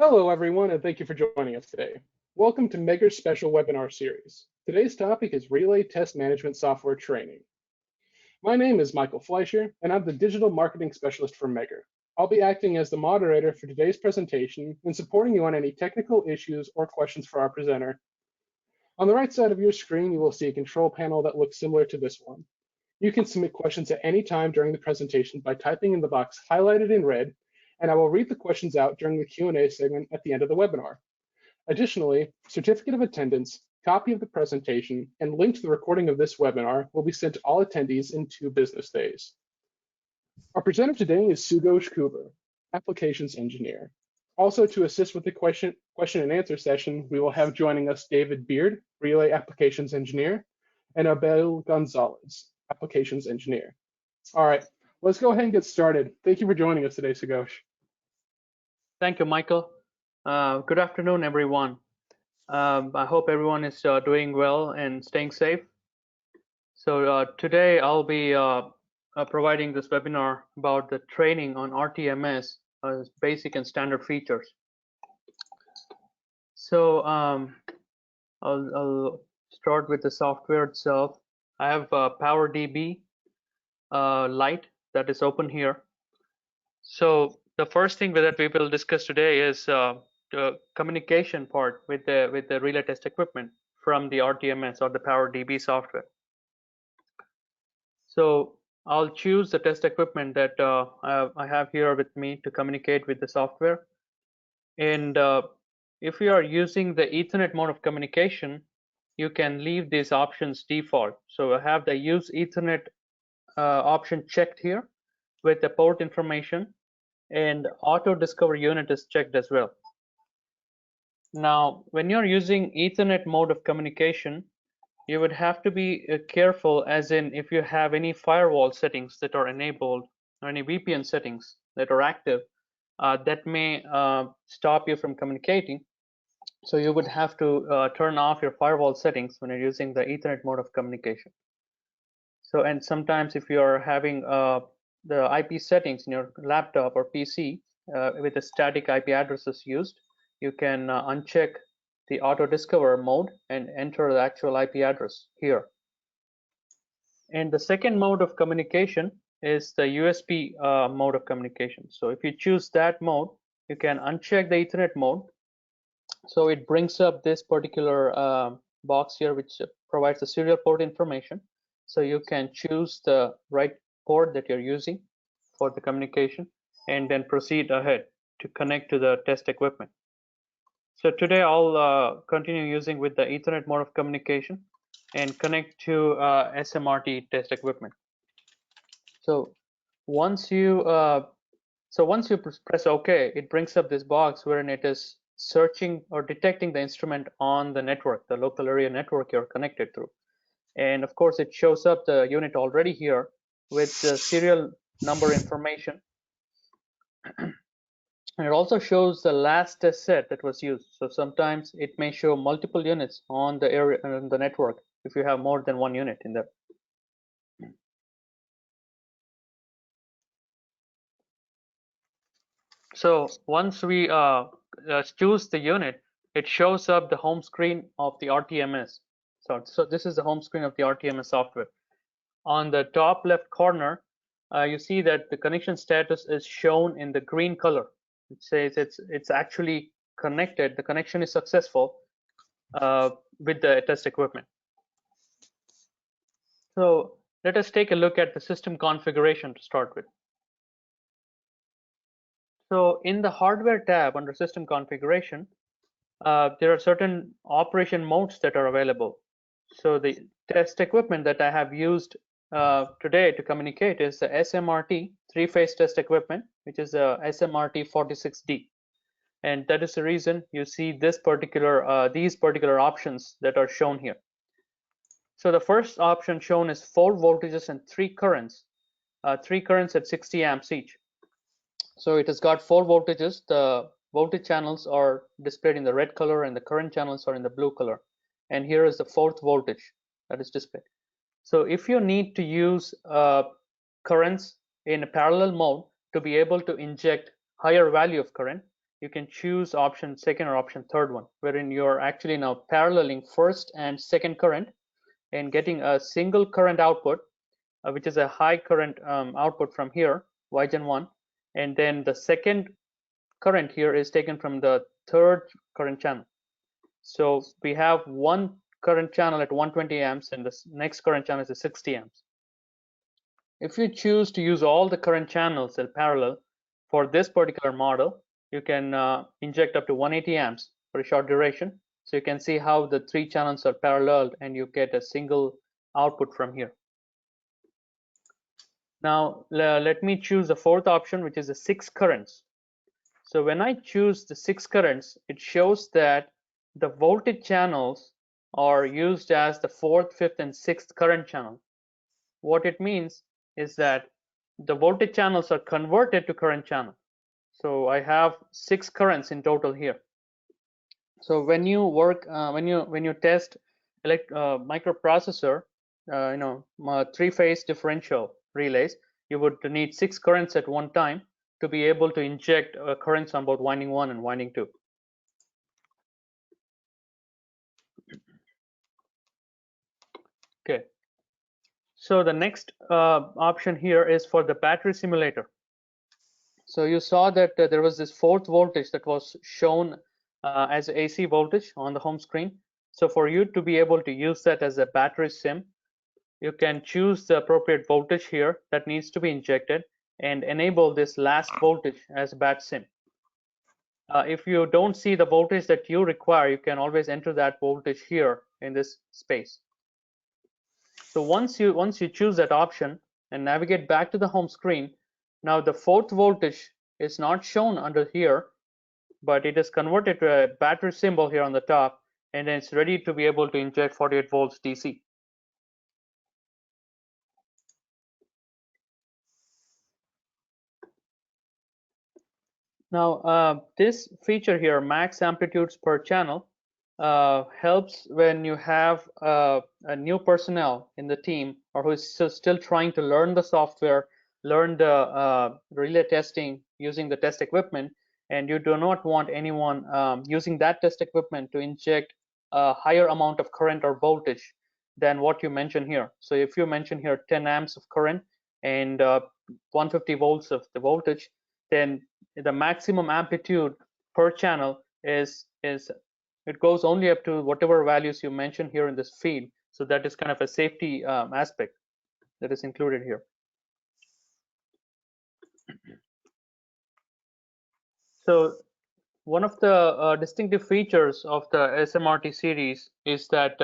Hello, everyone, and thank you for joining us today. Welcome to Megger's special webinar series. Today's topic is Relay Test Management Software Training. My name is Michael Fleischer, and I'm the Digital Marketing Specialist for Megger. I'll be acting as the moderator for today's presentation and supporting you on any technical issues or questions for our presenter. On the right side of your screen, you will see a control panel that looks similar to this one. You can submit questions at any time during the presentation by typing in the box highlighted in red, and I will read the questions out during the Q&A segment at the end of the webinar. Additionally, certificate of attendance, copy of the presentation, and link to the recording of this webinar will be sent to all attendees in 2 business days. Our presenter today is Sugosh Kuber, Applications Engineer. Also, to assist with the question and answer session, we will have joining us David Beard, Relay Applications Engineer, and Abel Gonzalez, Applications Engineer. All right, let's go ahead and get started. Thank you for joining us today, Sugosh. Thank you, Michael. Good afternoon, everyone. I hope everyone is doing well and staying safe. So today I'll be providing this webinar about the training on RTMS, basic and standard features. So I'll start with the software itself. I have PowerDB Lite that is open here. So the first thing that we will discuss today is the communication part with the relay test equipment from the RTMS or the PowerDB software. So I'll choose the test equipment that I have here with me to communicate with the software. And if you are using the Ethernet mode of communication, you can leave these options default. So I have the use Ethernet option checked here with the port information, and auto discover unit is checked as well. Now, when you're using Ethernet mode of communication, you would have to be careful, as in if you have any firewall settings that are enabled or any VPN settings that are active, that may stop you from communicating. So you would have to turn off your firewall settings when you're using the Ethernet mode of communication. So, and sometimes if you're having the IP settings in your laptop or PC with the static IP addresses used, you can uncheck the auto discover mode and enter the actual IP address here. And the second mode of communication is the USB mode of communication. So if you choose that mode, you can uncheck the Ethernet mode. So it brings up this particular box here, which provides the serial port information. So you can choose the right port that you're using for the communication and then proceed ahead to connect to the test equipment. So today I'll continue using with the Ethernet mode of communication and connect to SMRT test equipment. So once you press OK, it brings up this box wherein it is searching or detecting the instrument on the network, the local area network you're connected through. And of course, it shows up the unit already here with the serial number information. And it also shows the last test set that was used. So sometimes it may show multiple units on the area on the network if you have more than one unit in there. So once we choose the unit, it shows up the home screen of the RTMS. So this is the home screen of the RTMS software. On the top left corner, you see that the connection status is shown in the green color. It says it's actually connected. The connection is successful with the test equipment. So let us take a look at the system configuration to start with. So in the hardware tab under system configuration, there are certain operation modes that are available. So the test equipment that I have used today to communicate is the SMRT 3-phase test equipment, which is a SMRT 46D. And that is the reason you see this particular these particular options that are shown here. So the first option shown is 4 voltages and 3 currents at 60 amps each. So it has got 4 voltages. The voltage channels are displayed in the red color and the current channels are in the blue color. And here is the 4th voltage that is displayed. So if you need to use currents in a parallel mode to be able to inject higher value of current, you can choose option second or option third one, wherein you're actually now paralleling first and second current and getting a single current output, which is a high current output from here, YGen 1, and then the second current here is taken from the third current channel. So we have one current channel at 120 amps and the next current channel is 60 amps. If you choose to use all the current channels in parallel for this particular model, you can inject up to 180 amps for a short duration. So you can see how the three channels are paralleled and you get a single output from here. Now let me choose the fourth option, which is the 6 currents. So when I choose the 6 currents, it shows that the voltage channels are used as the 4th, 5th, and 6th current channel. What it means is that the voltage channels are converted to current channel. So I have 6 currents in total here. So when you work, when you test microprocessor, three-phase differential relays, you would need 6 currents at one time to be able to inject currents on both winding 1 and winding 2. Okay. So the next option here is for the battery simulator. So you saw that there was this 4th voltage that was shown as AC voltage on the home screen. So for you to be able to use that as a battery sim, you can choose the appropriate voltage here that needs to be injected and enable this last voltage as bat sim. If you don't see the voltage that you require, you can always enter that voltage here in this space. So once you choose that option and navigate back to the home screen, now the 4th voltage is not shown under here, but it is converted to a battery symbol here on the top, and then it's ready to be able to inject 48 volts DC. Now this feature here, max amplitudes per channel, helps when you have a new personnel in the team or who is still trying to learn the software, learn the relay testing using the test equipment, and you do not want anyone using that test equipment to inject a higher amount of current or voltage than what you mentioned here. So if you mention here 10 amps of current and 150 volts of the voltage, then the maximum amplitude per channel is it goes only up to whatever values you mention here in this field. So that is kind of a safety aspect that is included here. So one of the distinctive features of the SMRT series is that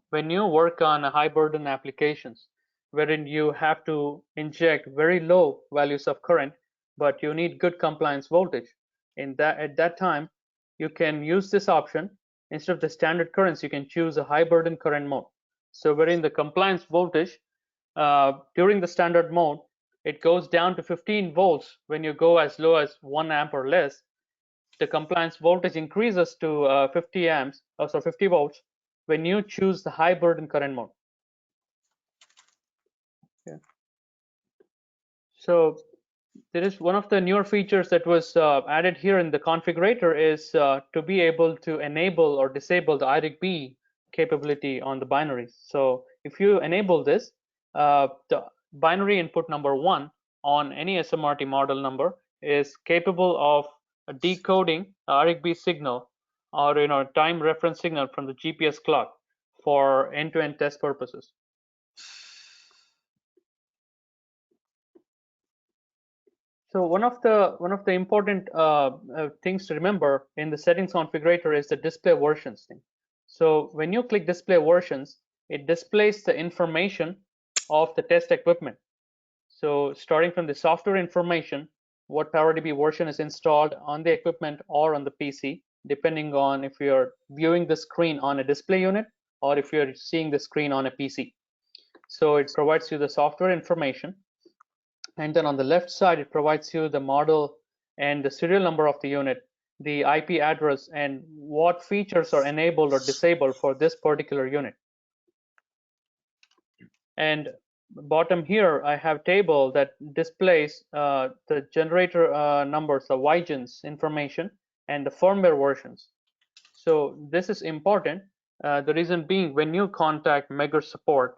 when you work on high burden applications, wherein you have to inject very low values of current, but you need good compliance voltage, at that time, you can use this option. Instead of the standard currents, you can choose a high burden current mode. So wherein the compliance voltage during the standard mode, it goes down to 15 volts when you go as low as 1 amp or less. The compliance voltage increases to 50 amps, so 50 volts, when you choose the high burden current mode. Okay. So there is one of the newer features that was added here in the configurator is to be able to enable or disable the IRIG-B capability on the binaries. So if you enable this, the binary input number 1 on any SMRT model number is capable of decoding the IRIG-B signal or time reference signal from the GPS clock for end-to-end test purposes. So one of the important things to remember in the settings configurator is the display versions thing. So when you click display versions, it displays the information of the test equipment. So starting from the software information, what PowerDB version is installed on the equipment or on the PC, depending on if you're viewing the screen on a display unit or if you're seeing the screen on a PC. So it provides you the software information. And then on the left side, it provides you the model and the serial number of the unit, the IP address, and what features are enabled or disabled for this particular unit. And bottom here, I have a table that displays the generator numbers, the YGENs information, and the firmware versions. So this is important. The reason being, when you contact Megger support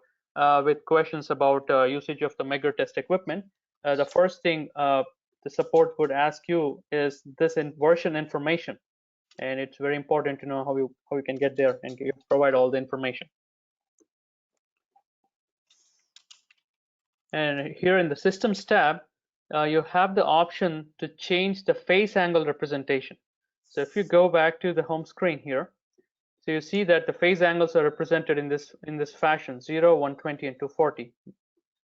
with questions about usage of the Megger test equipment, the first thing the support would ask you is this version information, and it's very important to know how you can get there and provide all the information. And here in the Systems tab, you have the option to change the phase angle representation. So if you go back to the home screen here, so you see that the phase angles are represented in this fashion: 0, 120, and 240,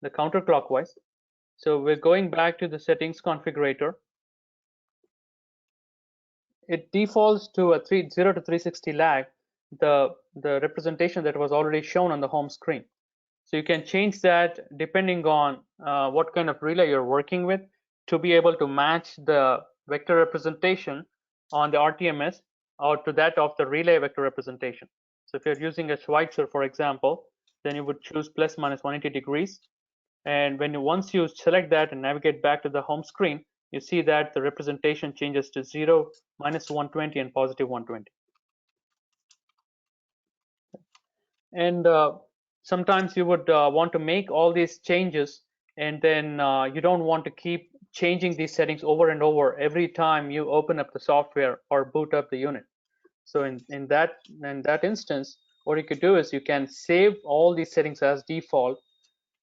the counterclockwise. So we're going back to the settings configurator. It defaults to a 0 to 360 lag, the representation that was already shown on the home screen. So you can change that depending on what kind of relay you're working with to be able to match the vector representation on the RTMS or to that of the relay vector representation. So if you're using a Schweitzer, for example, then you would choose plus minus 180 degrees. And once you select that and navigate back to the home screen, you see that the representation changes to 0, minus 120, and positive 120. And sometimes you would want to make all these changes, and then you don't want to keep changing these settings over and over every time you open up the software or boot up the unit. So in that instance, what you could do is you can save all these settings as default,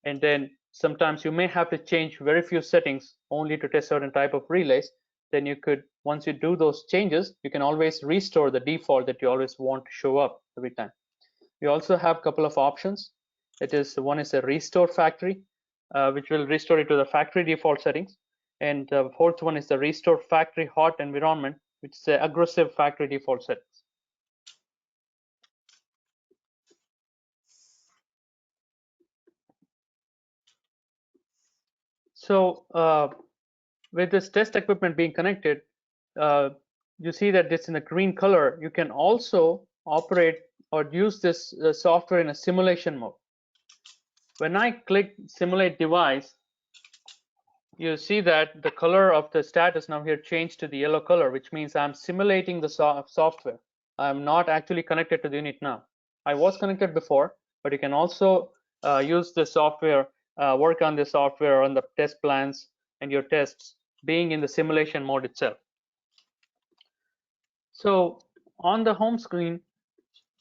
and then sometimes you may have to change very few settings only to test certain type of relays. Then you could, once you do those changes, you can always restore the default that you always want to show up every time. We also have a couple of options. One is a restore factory, which will restore it to the factory default settings. And the fourth one is the restore factory hot environment, which is the aggressive factory default settings. So with this test equipment being connected, you see that it's in the green color. You can also operate or use this software in a simulation mode. When I click simulate device, you see that the color of the status now here changed to the yellow color, which means I'm simulating the software. I'm not actually connected to the unit now. I was connected before, but you can also use the software, work on the software on the test plans and your tests being in the simulation mode itself. So on the home screen,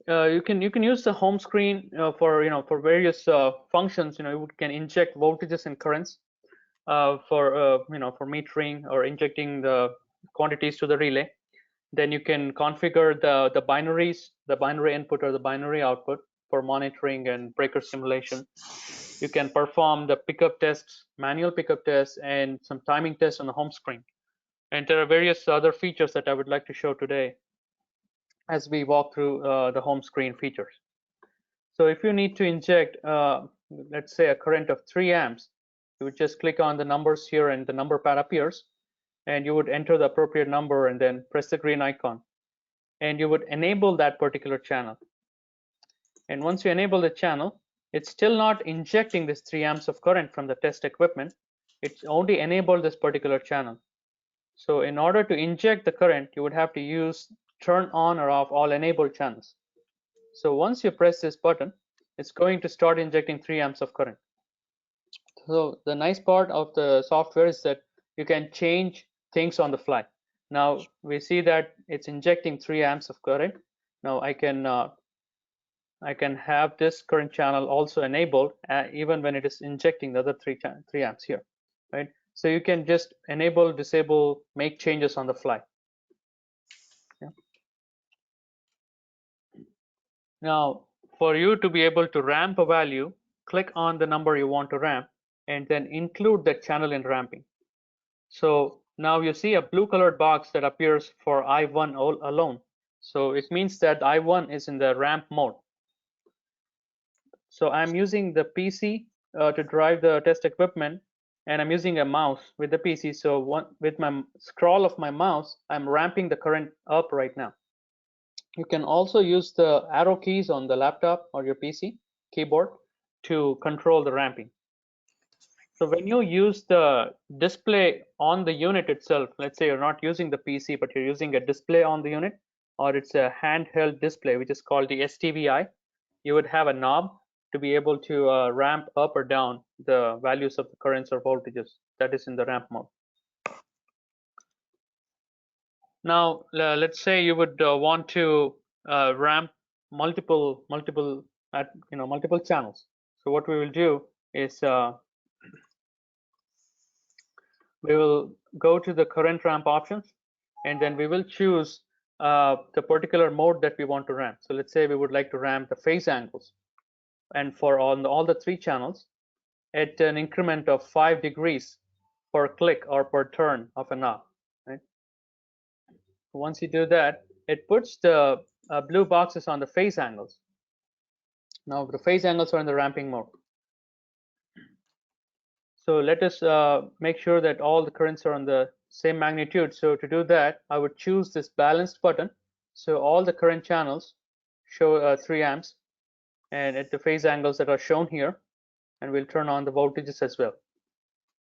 you can use the home screen for various functions. You can inject voltages and currents for metering or injecting the quantities to the relay. Then you can configure the binaries, the binary input or the binary output for monitoring and breaker simulation. You can perform the pickup tests, manual pickup tests, and some timing tests on the home screen. And there are various other features that I would like to show today as we walk through the home screen features. So if you need to inject, let's say, a current of 3 amps, you would just click on the numbers here and the number pad appears, and you would enter the appropriate number and then press the green icon, and you would enable that particular channel. And once you enable the channel, it's still not injecting this 3 amps of current from the test equipment. It's only enabled this particular channel. So in order to inject the current, you would have to use turn on or off all enabled channels. So once you press this button, it's going to start injecting 3 amps of current. So the nice part of the software is that you can change things on the fly. Now we see that it's injecting 3 amps of current. Now I can have this current channel also enabled even when it is injecting the other 3 amps here, right? So you can just enable, disable, make changes on the fly. Yeah. Now, for you to be able to ramp a value, click on the number you want to ramp and then include that channel in ramping. So now you see a blue colored box that appears for I1 alone. So it means that I1 is in the ramp mode. So I'm using the PC to drive the test equipment, and I'm using a mouse with the PC. So with my scroll of my mouse, I'm ramping the current up right now. You can also use the arrow keys on the laptop or your PC keyboard to control the ramping. So when you use the display on the unit itself, let's say you're not using the PC, but you're using a display on the unit, or it's a handheld display, which is called the STVI, you would have a knob to be able to ramp up or down the values of the currents or voltages that is in the ramp mode. Now, let's say you would want to ramp multiple channels. So what we will do is we will go to the current ramp options, and then we will choose the particular mode that we want to ramp. So let's say we would like to ramp the phase angles, and for all the 3 channels at an increment of 5 degrees per click or per turn of a knob. Right? Once you do that, it puts the blue boxes on the phase angles. Now the phase angles are in the ramping mode. So let us make sure that all the currents are on the same magnitude. So to do that, I would choose this balanced button. So all the current channels show 3 amps and at the phase angles that are shown here, and we'll turn on the voltages as well.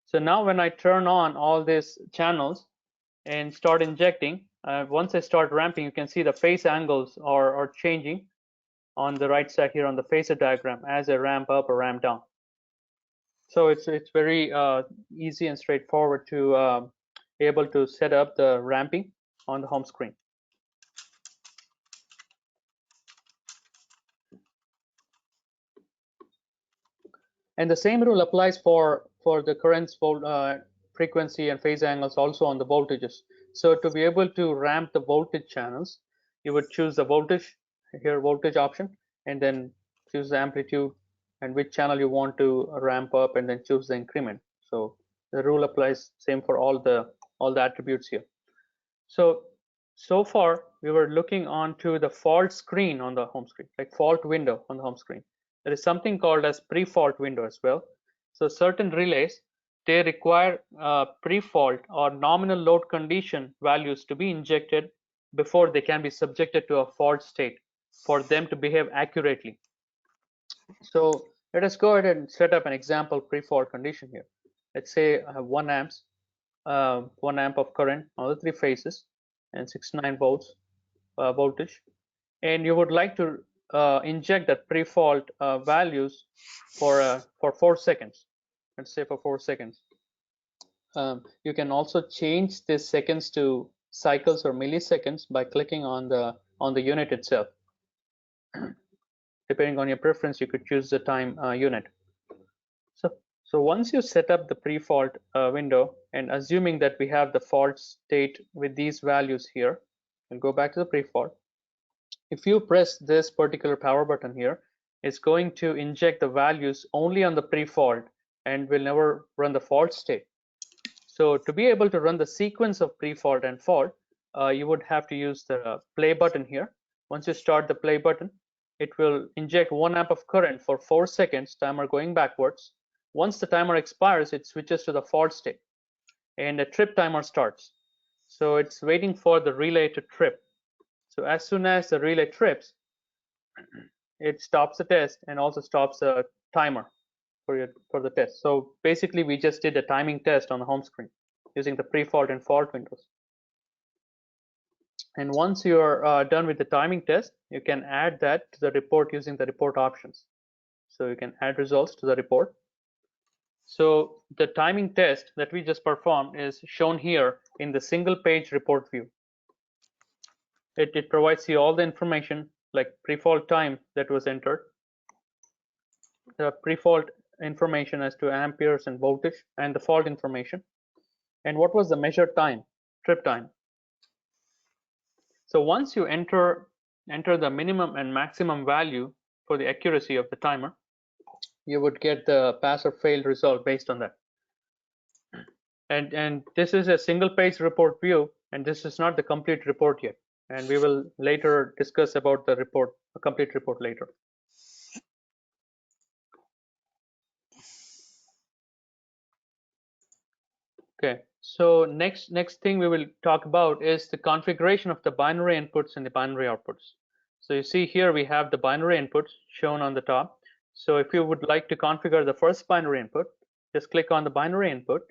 So now when I turn on all these channels and start injecting, once I start ramping, you can see the phase angles are changing on the right side here on the phasor diagram as I ramp up or ramp down. So it's very easy and straightforward to be able to set up the ramping on the home screen. And the same rule applies for the currents, frequency and phase angles also on the voltages. So to be able to ramp the voltage channels, you would choose the voltage option, and then choose the amplitude and which channel you want to ramp up, and then choose the increment. So the rule applies same for all the attributes here. So far we were looking onto the fault screen on the home screen, like fault window on the home screen. There is something called as pre-fault window as well. So certain relays, they require pre-fault or nominal load condition values to be injected before they can be subjected to a fault state for them to behave accurately. So let us go ahead and set up an example pre-fault condition here. Let's say I have 1 amp of current on the 3 phases and 69 volts voltage, and you would like to inject that pre-fault values for 4 seconds. Let's say for 4 seconds. You can also change this seconds to cycles or milliseconds by clicking on the unit itself. Depending on your preference, you could choose the time unit. So once you set up the pre-fault window, and assuming that we have the fault state with these values here, and go back to the pre-fault. If you press this particular power button here, it's going to inject the values only on the pre-fault and will never run the fault state. So to be able to run the sequence of pre-fault and fault, you would have to use the play button here. Once you start the play button, it will inject 1 amp of current for 4 seconds, timer going backwards. Once the timer expires, it switches to the fault state and a trip timer starts. So it's waiting for the relay to trip. So as soon as the relay trips, it stops the test and also stops the timer for the test. So basically we just did a timing test on the home screen using the pre-fault and fault windows. And once you're done with the timing test, you can add that to the report using the report options. So you can add results to the report. So the timing test that we just performed is shown here in the single page report view. It provides you all the information like pre-fault time that was entered, the pre-fault information as to amperes and voltage, and the fault information, and what was the measured time, trip time. So once you enter the minimum and maximum value for the accuracy of the timer, you would get the pass or fail result based on that. And this is a single page report view, and this is not the complete report yet. And we will later discuss about the report, a complete report later. Okay, so next thing we will talk about is the configuration of the binary inputs and the binary outputs. So you see here we have the binary inputs shown on the top. So if you would like to configure the first binary input, just click on the binary input,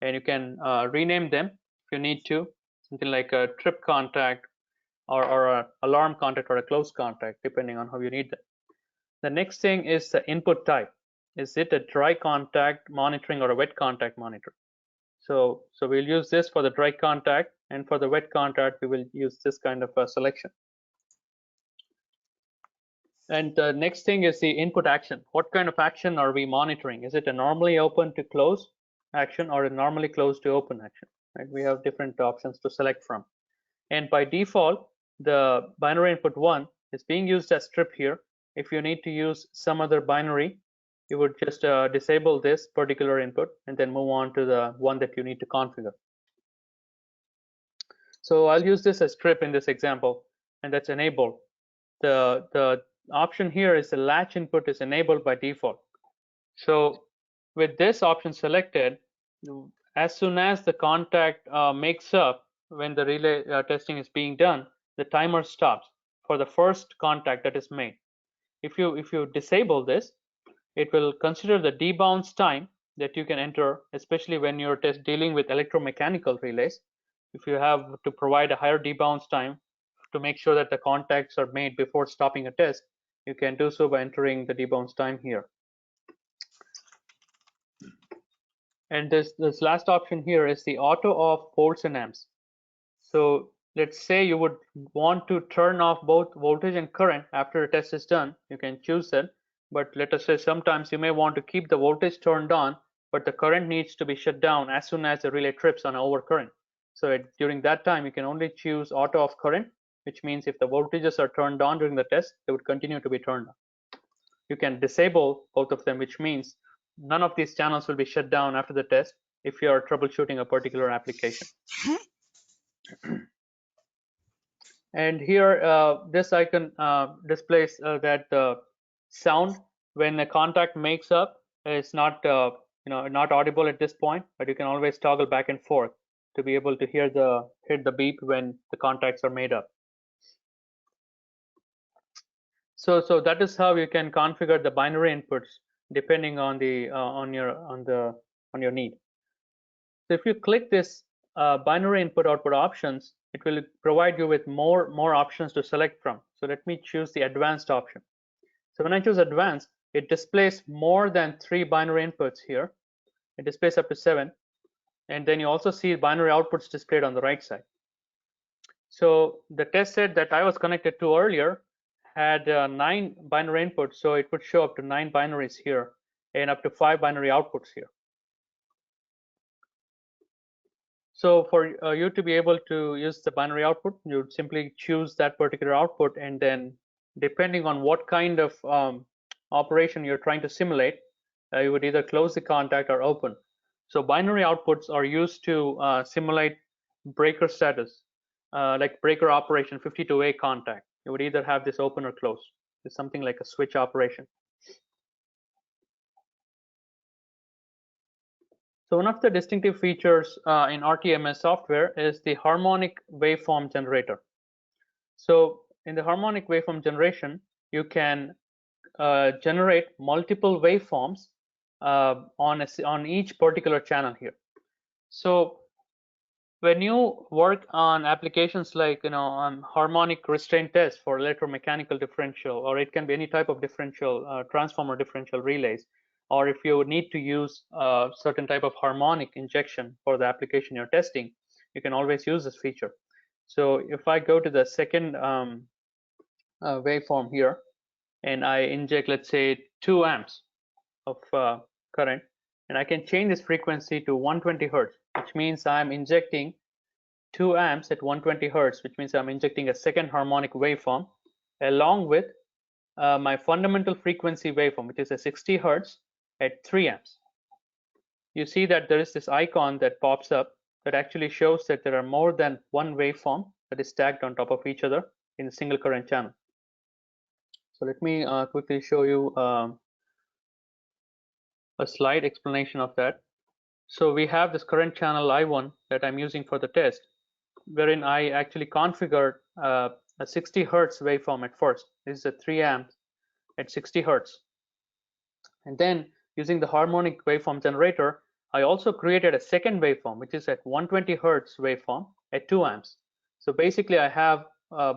and you can rename them if you need to, something like a trip contact or a alarm contact or a close contact, depending on how you need them. The next thing is the input type. Is it a dry contact monitoring or a wet contact monitor? So we'll use this for the dry contact, and for the wet contact, we will use this kind of a selection. And the next thing is the input action. What kind of action are we monitoring? Is it a normally open to close action or a normally closed to open action? Right? We have different options to select from. And by default, the binary input 1 is being used as strip here. If you need to use some other binary, you would just disable this particular input and then move on to the one that you need to configure. So I'll use this as strip in this example, and that's enabled. The option here is the latch input is enabled by default. So with this option selected, as soon as the contact makes up when the relay testing is being done, the timer stops for the first contact that is made. If you disable this, it will consider the debounce time that you can enter, especially when you're dealing with electromechanical relays. If you have to provide a higher debounce time to make sure that the contacts are made before stopping a test, you can do so by entering the debounce time here. And this last option here is the auto off volts and amps. So let's say you would want to turn off both voltage and current after a test is done. You can choose that. But let us say sometimes you may want to keep the voltage turned on, but the current needs to be shut down as soon as the relay trips on overcurrent. So during that time, you can only choose auto off current, which means if the voltages are turned on during the test, they would continue to be turned on. You can disable both of them, which means none of these channels will be shut down after the test if you are troubleshooting a particular application. And here, this icon displays that the sound when a contact makes up is not not audible at this point, but you can always toggle back and forth to be able to hear the beep when the contacts are made up. So that is how you can configure the binary inputs depending on the on your need. So if you click this binary input output options, it will provide you with more options to select from. So let me choose the advanced option. So when I choose advanced, it displays more than 3 binary inputs here. It displays up to 7, and then you also see binary outputs displayed on the right side. So the test set that I was connected to earlier had 9 binary inputs, so it would show up to 9 binaries here and up to 5 binary outputs here. So for you to be able to use the binary output, you would simply choose that particular output, and then depending on what kind of operation you're trying to simulate, you would either close the contact or open. So binary outputs are used to simulate breaker status, like breaker operation 52A contact. You would either have this open or close. It's something like a switch operation. So one of the distinctive features in RTMS software is the harmonic waveform generator. So in the harmonic waveform generation, you can generate multiple waveforms on each particular channel here. So when you work on applications like harmonic restraint test for electromechanical differential, or it can be any type of differential transformer differential relays, or if you need to use a certain type of harmonic injection for the application you're testing, you can always use this feature. So if I go to the second waveform here, and I inject, let's say, 2 amps of current, and I can change this frequency to 120 hertz, which means I'm injecting 2 amps at 120 hertz, which means I'm injecting a second harmonic waveform along with my fundamental frequency waveform, which is a 60 hertz at 3 amps. You see that there is this icon that pops up that actually shows that there are more than one waveform that is stacked on top of each other in a single current channel. So let me quickly show you a slide explanation of that. So we have this current channel I1 that I'm using for the test, wherein I actually configured a 60 hertz waveform at first. This is a 3 amps at 60 hertz. And then using the harmonic waveform generator, I also created a second waveform, which is at 120 Hertz waveform at 2 amps. So basically, I have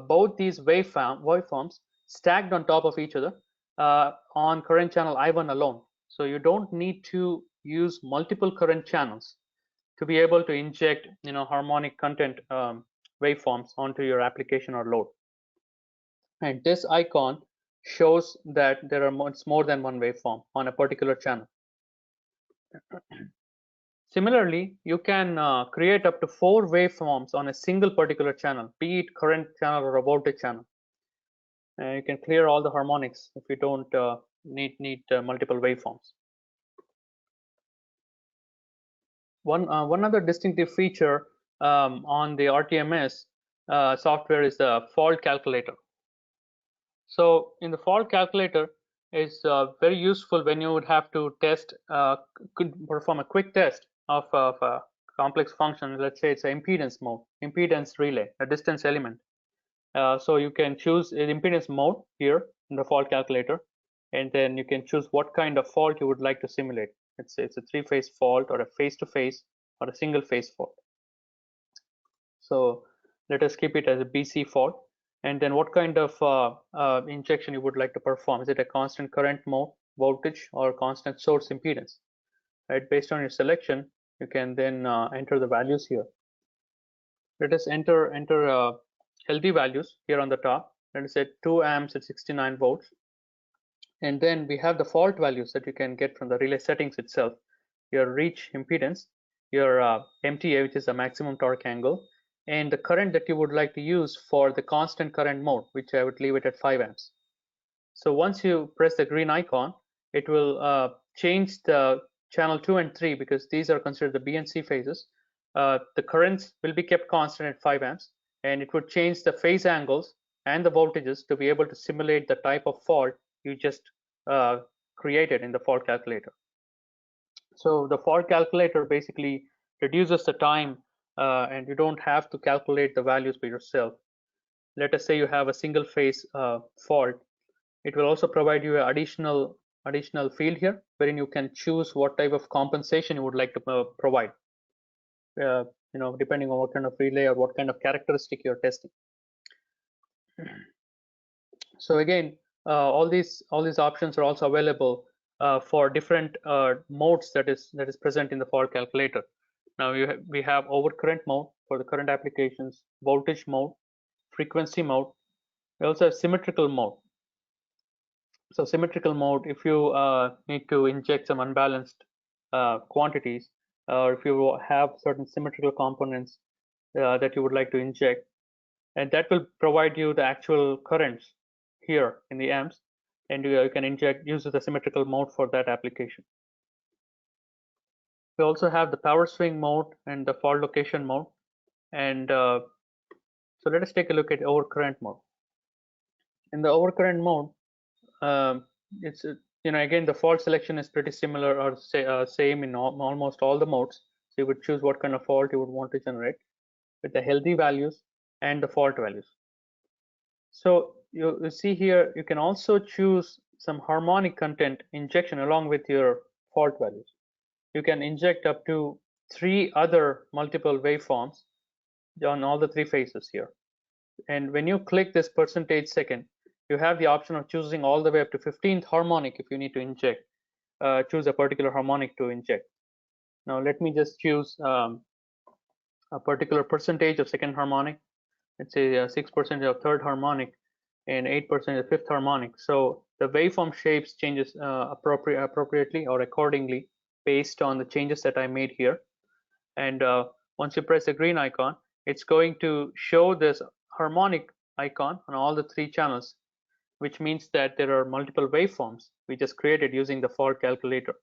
both these waveforms stacked on top of each other on current channel I1 alone. So you don't need to use multiple current channels to be able to inject, harmonic content waveforms onto your application or load. And this icon shows that there are more than one waveform on a particular channel. Similarly, you can create up to 4 waveforms on a single particular channel, be it current channel or a voltage channel. You can clear all the harmonics if you don't need multiple waveforms. One other distinctive feature on the RTMS software is the fault calculator. So in the fault calculator is very useful when you would have to could perform a quick test of a complex function. Let's say it's an impedance relay, a distance element. So you can choose an impedance mode here in the fault calculator, and then you can choose what kind of fault you would like to simulate. It's a 3-phase fault, or a face-to-face, or a single-phase fault. So let us keep it as a BC fault. And then what kind of injection you would like to perform? Is it a constant current mode, voltage, or constant source impedance? Right, based on your selection, you can then enter the values here. Let us enter LD values here on the top. Let us say 2 amps at 69 volts. And then we have the fault values that you can get from the relay settings itself. Your reach impedance, your MTA, which is the maximum torque angle, and the current that you would like to use for the constant current mode, which I would leave it at 5 amps. So once you press the green icon, it will change the channel 2 and 3, because these are considered the B and C phases. The currents will be kept constant at 5 amps, and it would change the phase angles and the voltages to be able to simulate the type of fault you just created in the fault calculator. So the fault calculator basically reduces the time, and you don't have to calculate the values by yourself. Let us say you have a single phase fault. It will also provide you an additional field here, wherein you can choose what type of compensation you would like to provide, depending on what kind of relay or what kind of characteristic you're testing. So again, all these options are also available for different modes that is present in the fault calculator. Now we have overcurrent mode for the current applications, voltage mode, frequency mode. We also have symmetrical mode. So symmetrical mode, if you need to inject some unbalanced quantities, or if you have certain symmetrical components that you would like to inject, and that will provide you the actual currents here in the amps, and you can use the symmetrical mode for that application. We also have the power swing mode and the fault location mode. And so let us take a look at overcurrent mode. In the overcurrent mode, it's again, the fault selection is pretty similar, or same in almost all the modes. So you would choose what kind of fault you would want to generate with the healthy values and the fault values. So you see here, you can also choose some harmonic content injection along with your fault values. You can inject up to 3 other multiple waveforms on all the 3 phases here. And when you click this percentage second, you have the option of choosing all the way up to 15th harmonic if you need to inject, choose a particular harmonic to inject. Now let me just choose a particular percentage of second harmonic. Let's say 6% of third harmonic and 8% of fifth harmonic. So the waveform shapes changes appropriately or accordingly based on the changes that I made here. And once you press the green icon, it's going to show this harmonic icon on all the 3 channels, which means that there are multiple waveforms we just created using the fault calculator.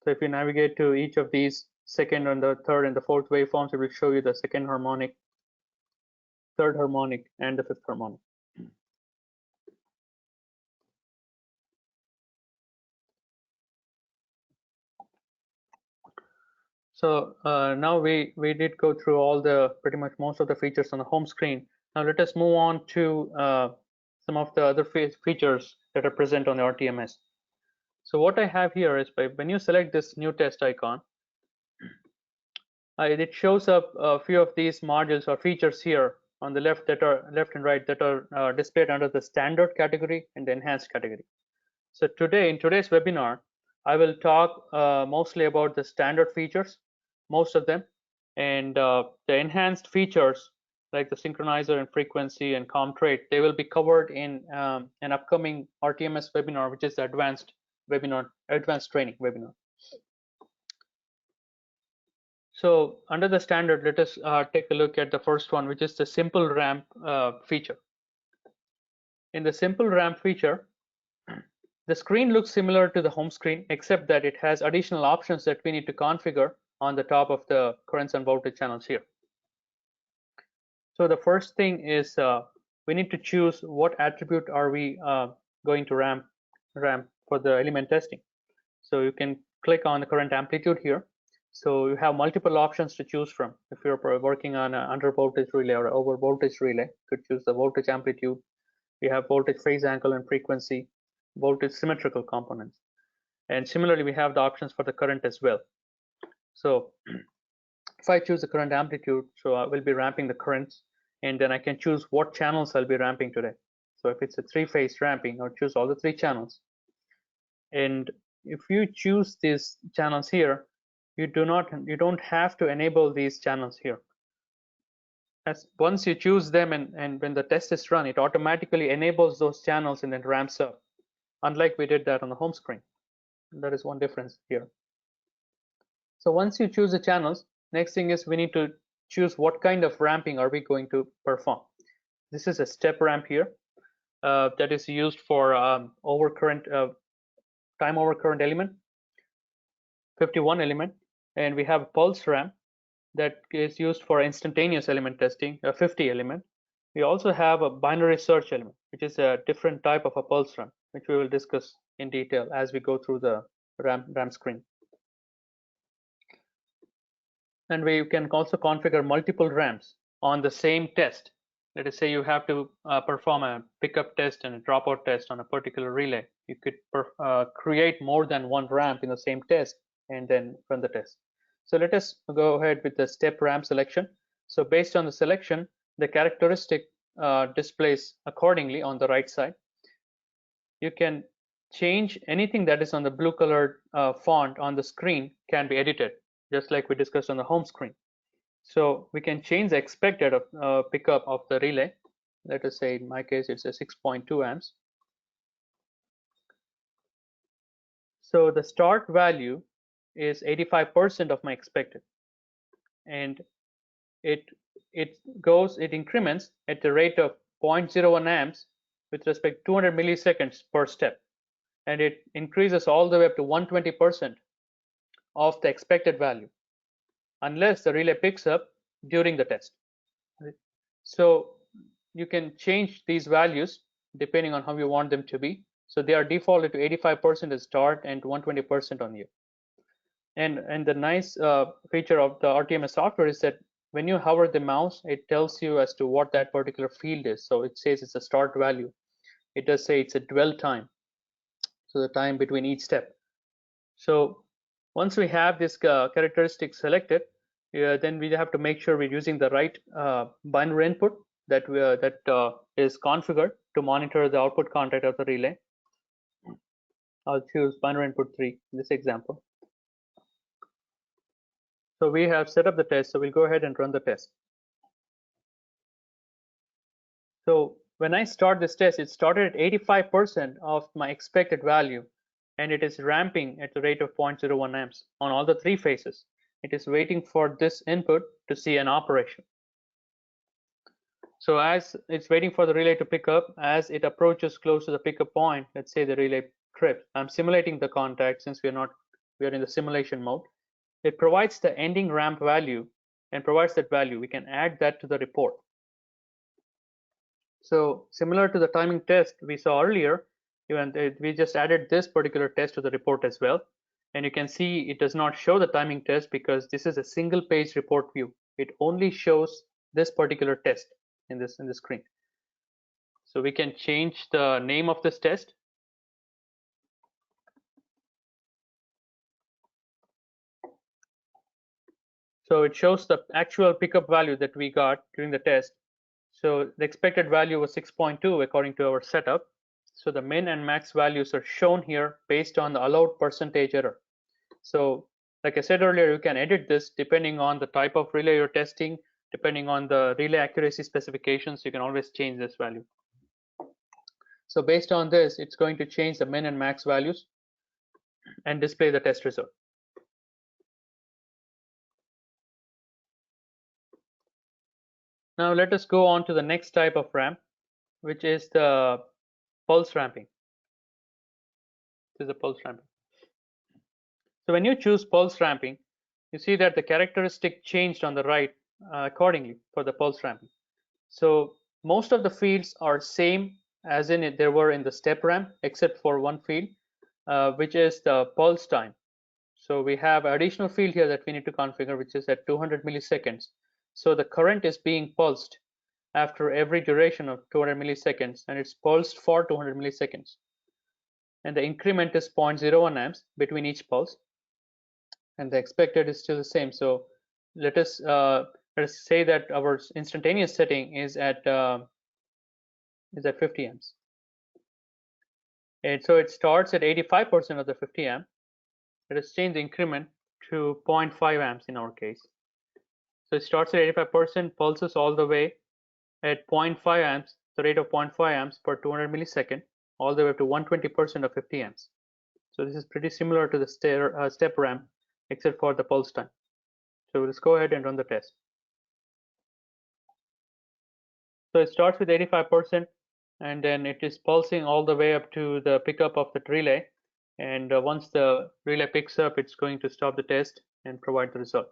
So if you navigate to each of these second and the third and the fourth waveforms, it will show you the second harmonic, third harmonic, and the fifth harmonic. So now we did go through all the pretty much most of the features on the home screen. Now let us move on to some of the other features that are present on the RTMS. So what I have here is when you select this new test icon, it shows up a few of these modules or features here on the left and right that are displayed under the standard category and the enhanced category. So in today's webinar, I will talk mostly about the standard features, most of them, and the enhanced features like the synchronizer and frequency and COM trait, they will be covered in an upcoming RTMS webinar, which is the advanced training webinar. So under the standard, let us take a look at the first one, which is the simple ramp feature. In the simple ramp feature, the screen looks similar to the home screen, except that it has additional options that we need to configure on the top of the currents and voltage channels here. So the first thing is we need to choose what attribute are we going to ramp for the element testing. So you can click on the current amplitude here. So you have multiple options to choose from. If you're working on an under voltage relay or over voltage relay, you could choose the voltage amplitude. We have voltage phase angle and frequency, voltage symmetrical components. And similarly, we have the options for the current as well. So if I choose the current amplitude, so I will be ramping the currents, and then I can choose what channels I'll be ramping today. So if it's a three-phase ramping, I'll choose all the three channels. And if you choose these channels here, you don't have to enable these channels here. As once you choose them and when the test is run, it automatically enables those channels and then ramps up, unlike we did that on the home screen. That is one difference here. So once you choose the channels, next thing is we need to choose what kind of ramping are we going to perform. This is a step ramp here that is used for overcurrent, time overcurrent element, 51 element, and we have a pulse ramp that is used for instantaneous element testing, a 50 element. We also have a binary search element, which is a different type of a pulse ramp, which we will discuss in detail as we go through the ramp screen. And we can also configure multiple ramps on the same test. Let us say you have to perform a pickup test and a dropout test on a particular relay. You could create more than one ramp in the same test and then run the test. So let us go ahead with the step ramp selection. So based on the selection, the characteristic displays accordingly on the right side. You can change anything that is on the blue colored font on the screen can be edited, just like we discussed on the home screen. So we can change the expected pickup of the relay. Let us say in my case it's a 6.2 amps. So the start value is 85% of my expected, and it increments at the rate of 0.01 amps with respect to 200 milliseconds per step, and it increases all the way up to 120% of the expected value unless the relay picks up during the test. So you can change these values depending on how you want them to be. So they are defaulted to 85% at start and 120% on you. And the nice feature of the RTMS software is that when you hover the mouse, it tells you as to what that particular field is. So it says it's a start value. It does say it's a dwell time, so the time between each step. So once we have this characteristic selected, then we have to make sure we're using the right binary input that is configured to monitor the output contact of the relay. I'll choose binary input 3 in this example. So we have set up the test, so we'll go ahead and run the test. So when I start this test, it started at 85% of my expected value, and it is ramping at the rate of 0.01 amps on all the three phases. It is waiting for this input to see an operation. So as it's waiting for the relay to pick up, as it approaches close to the pickup point, let's say the relay trips. I'm simulating the contact since we are in the simulation mode. It provides the ending ramp value and provides that value. We can add that to the report. So similar to the timing test we saw earlier, we just added this particular test to the report as well. And you can see it does not show the timing test because this is a single page report view. It only shows this particular test in the screen. So we can change the name of this test. So it shows the actual pickup value that we got during the test. So the expected value was 6.2 according to our setup. So the min and max values are shown here based on the allowed percentage error. So like I said earlier, you can edit this depending on the type of relay you're testing, depending on the relay accuracy specifications. You can always change this value. So based on this, it's going to change the min and max values and display the test result. Now let us go on to the next type of ramp, which is the pulse ramping. This is the pulse ramping. So when you choose pulse ramping, you see that the characteristic changed on the right accordingly for the pulse ramping. So most of the fields are same as in it there were in the step ramp, except for one field, which is the pulse time. So we have an additional field here that we need to configure, which is at 200 milliseconds. So the current is being pulsed after every duration of 200 milliseconds, and it's pulsed for 200 milliseconds. And the increment is 0.01 amps between each pulse, and the expected is still the same. So let us say that our instantaneous setting is at 50 amps, and so it starts at 85% of the 50 amp. Let us change the increment to 0.5 amps in our case. So it starts at 85%, pulses all the way at 0.5 amps, the rate of 0.5 amps per 200 millisecond, all the way up to 120% of 50 amps. So this is pretty similar to the step ramp, except for the pulse time. So let's go ahead and run the test. So it starts with 85%, and then it is pulsing all the way up to the pickup of the relay. And once the relay picks up, it's going to stop the test and provide the result.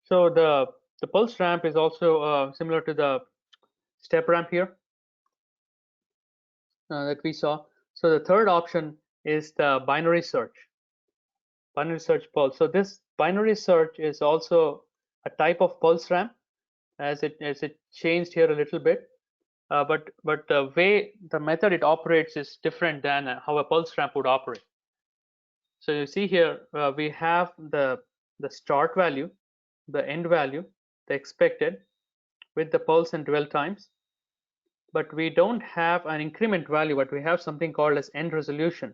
So the pulse ramp is also similar to the step ramp here that we saw. So the third option is the binary search pulse. So this binary search is also a type of pulse ramp, as it changed here a little bit, but the method it operates is different than how a pulse ramp would operate. So you see here we have the start value, the end value, the expected, with the pulse and dwell times, but we don't have an increment value, but we have something called as end resolution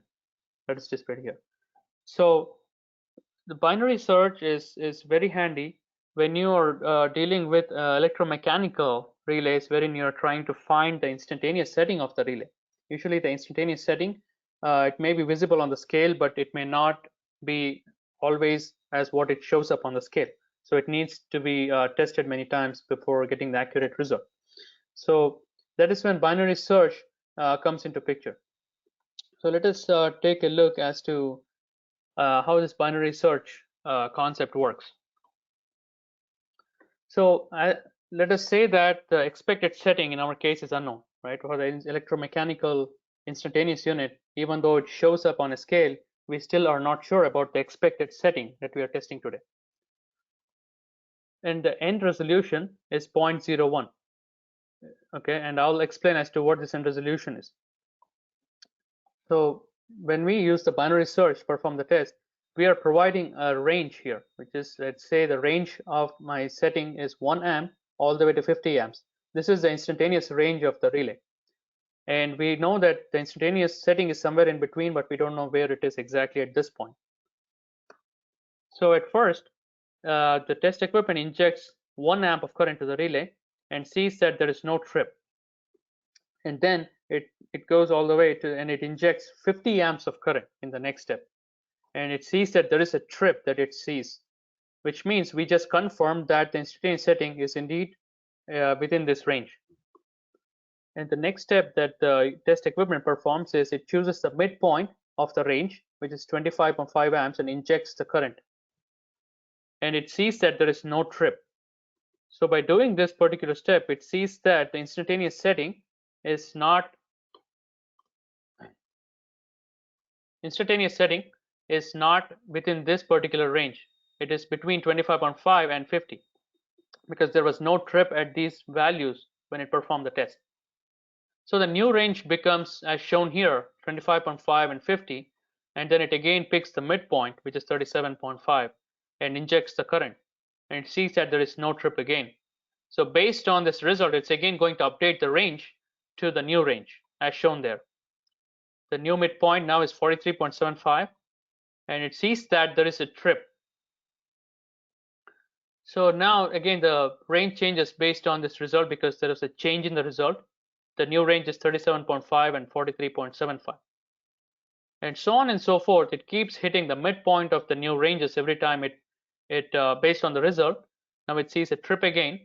that is displayed here. So the binary search is very handy when you are dealing with electromechanical relays, wherein you are trying to find the instantaneous setting of the relay. Usually the instantaneous setting, it may be visible on the scale, but it may not be always as what it shows up on the scale. So it needs to be tested many times before getting the accurate result. So that is when binary search comes into picture. So let us take a look as to how this binary search concept works. So let us say that the expected setting in our case is unknown, right? For the electromechanical instantaneous unit, even though it shows up on a scale, we still are not sure about the expected setting that we are testing today. And the end resolution is 0.01. Okay, and I'll explain as to what this end resolution is. So when we use the binary search to perform the test, we are providing a range here, which is, let's say the range of my setting is 1 amp all the way to 50 amps. This is the instantaneous range of the relay. And we know that the instantaneous setting is somewhere in between, but we don't know where it is exactly at this point. So at first, the test equipment injects 1 amp of current to the relay and sees that there is no trip. And then it goes all the way to, and it injects 50 amps of current in the next step. And it sees that there is a trip that it sees, which means we just confirmed that the instantaneous setting is indeed within this range. And the next step that the test equipment performs is it chooses the midpoint of the range, which is 25.5 amps, and injects the current. And it sees that there is no trip. So by doing this particular step, it sees that the instantaneous setting is not within this particular range. It is between 25.5 and 50, because there was no trip at these values when it performed the test. So the new range becomes, as shown here, 25.5 and 50, and then it again picks the midpoint, which is 37.5, and injects the current, and it sees that there is no trip again. So based on this result, it's again going to update the range to the new range, as shown there. The new midpoint now is 43.75, and it sees that there is a trip. So now again the range changes based on this result because there is a change in the result. The new range is 37.5 and 43.75, and so on and so forth. It keeps hitting the midpoint of the new ranges every time it based on the result. Now it sees a trip again,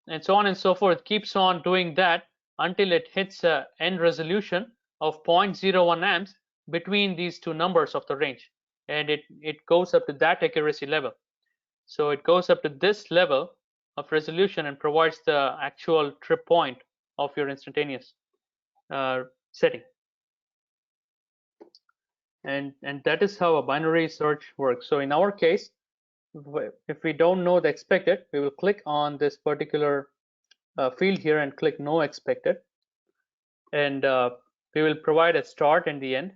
and so on and so forth. It keeps on doing that until it hits a end resolution of 0.01 amps between these two numbers of the range, and it goes up to that accuracy level. So it goes up to this level of resolution and provides the actual trip point of your instantaneous setting. And that is how a binary search works. So in our case, if we don't know the expected, we will click on this particular field here and click no expected, and we will provide a start and the end.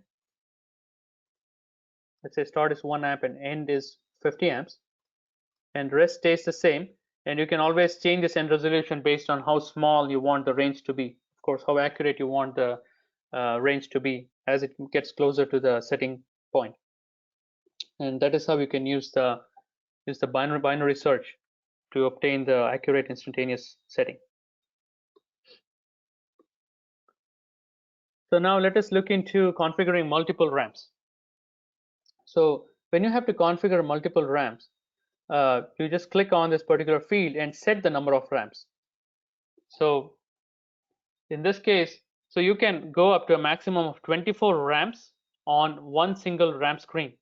Let's say start is 1 amp and end is 50 amps, and rest stays the same. And you can always change this end resolution based on how small you want the range to be. Of course, how accurate you want the range to be as it gets closer to the setting point. And that is how you can use the binary search to obtain the accurate instantaneous setting. So now let us look into configuring multiple ramps. So when you have to configure multiple ramps, you just click on this particular field and set the number of ramps. So in this case, so you can go up to a maximum of 24 ramps on one single ramp screen,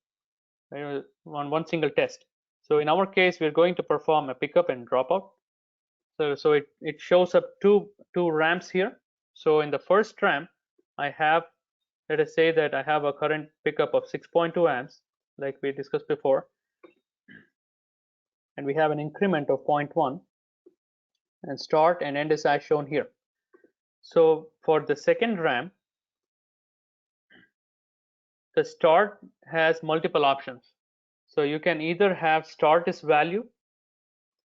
on one single test. So in our case, we're going to perform a pickup and dropout. So it shows up two ramps here. So in the first ramp, I have, let us say that I have a current pickup of 6.2 amps, like we discussed before, and we have an increment of 0.1, and start and end is as shown here. So for the second ramp, the start has multiple options. So you can either have start is value,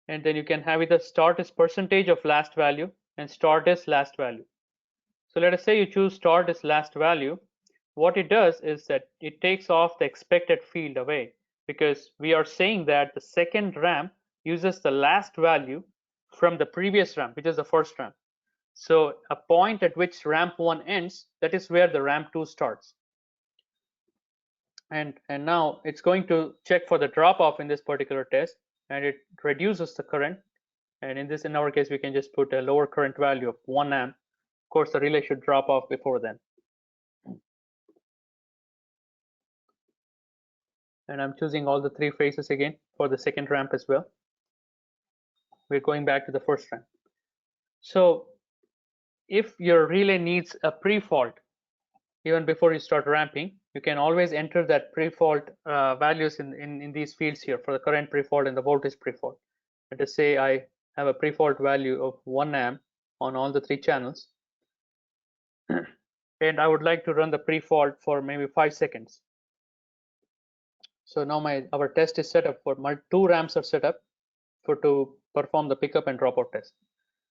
and then you can have either start is percentage of last value and start is last value. So let us say you choose start is last value. What it does is that it takes off the expected field away, because we are saying that the second ramp uses the last value from the previous ramp, which is the first ramp. So a point at which ramp 1 ends, that is where the ramp 2 starts. And now it's going to check for the drop off in this particular test, and it reduces the current. And in our case, we can just put a lower current value of 1 amp. Of course, the relay should drop off before then. And I'm choosing all the 3 phases again for the second ramp as well. We're going back to the first ramp. So if your relay needs a pre-fault, even before you start ramping, you can always enter that pre-fault values in these fields here for the current pre-fault and the voltage pre-fault. Let us say I have a pre-fault value of 1 amp on all the 3 channels, and I would like to run the pre-fault for maybe 5 seconds. So now our test is set up for 2 ramps are set up to perform the pickup and dropout test.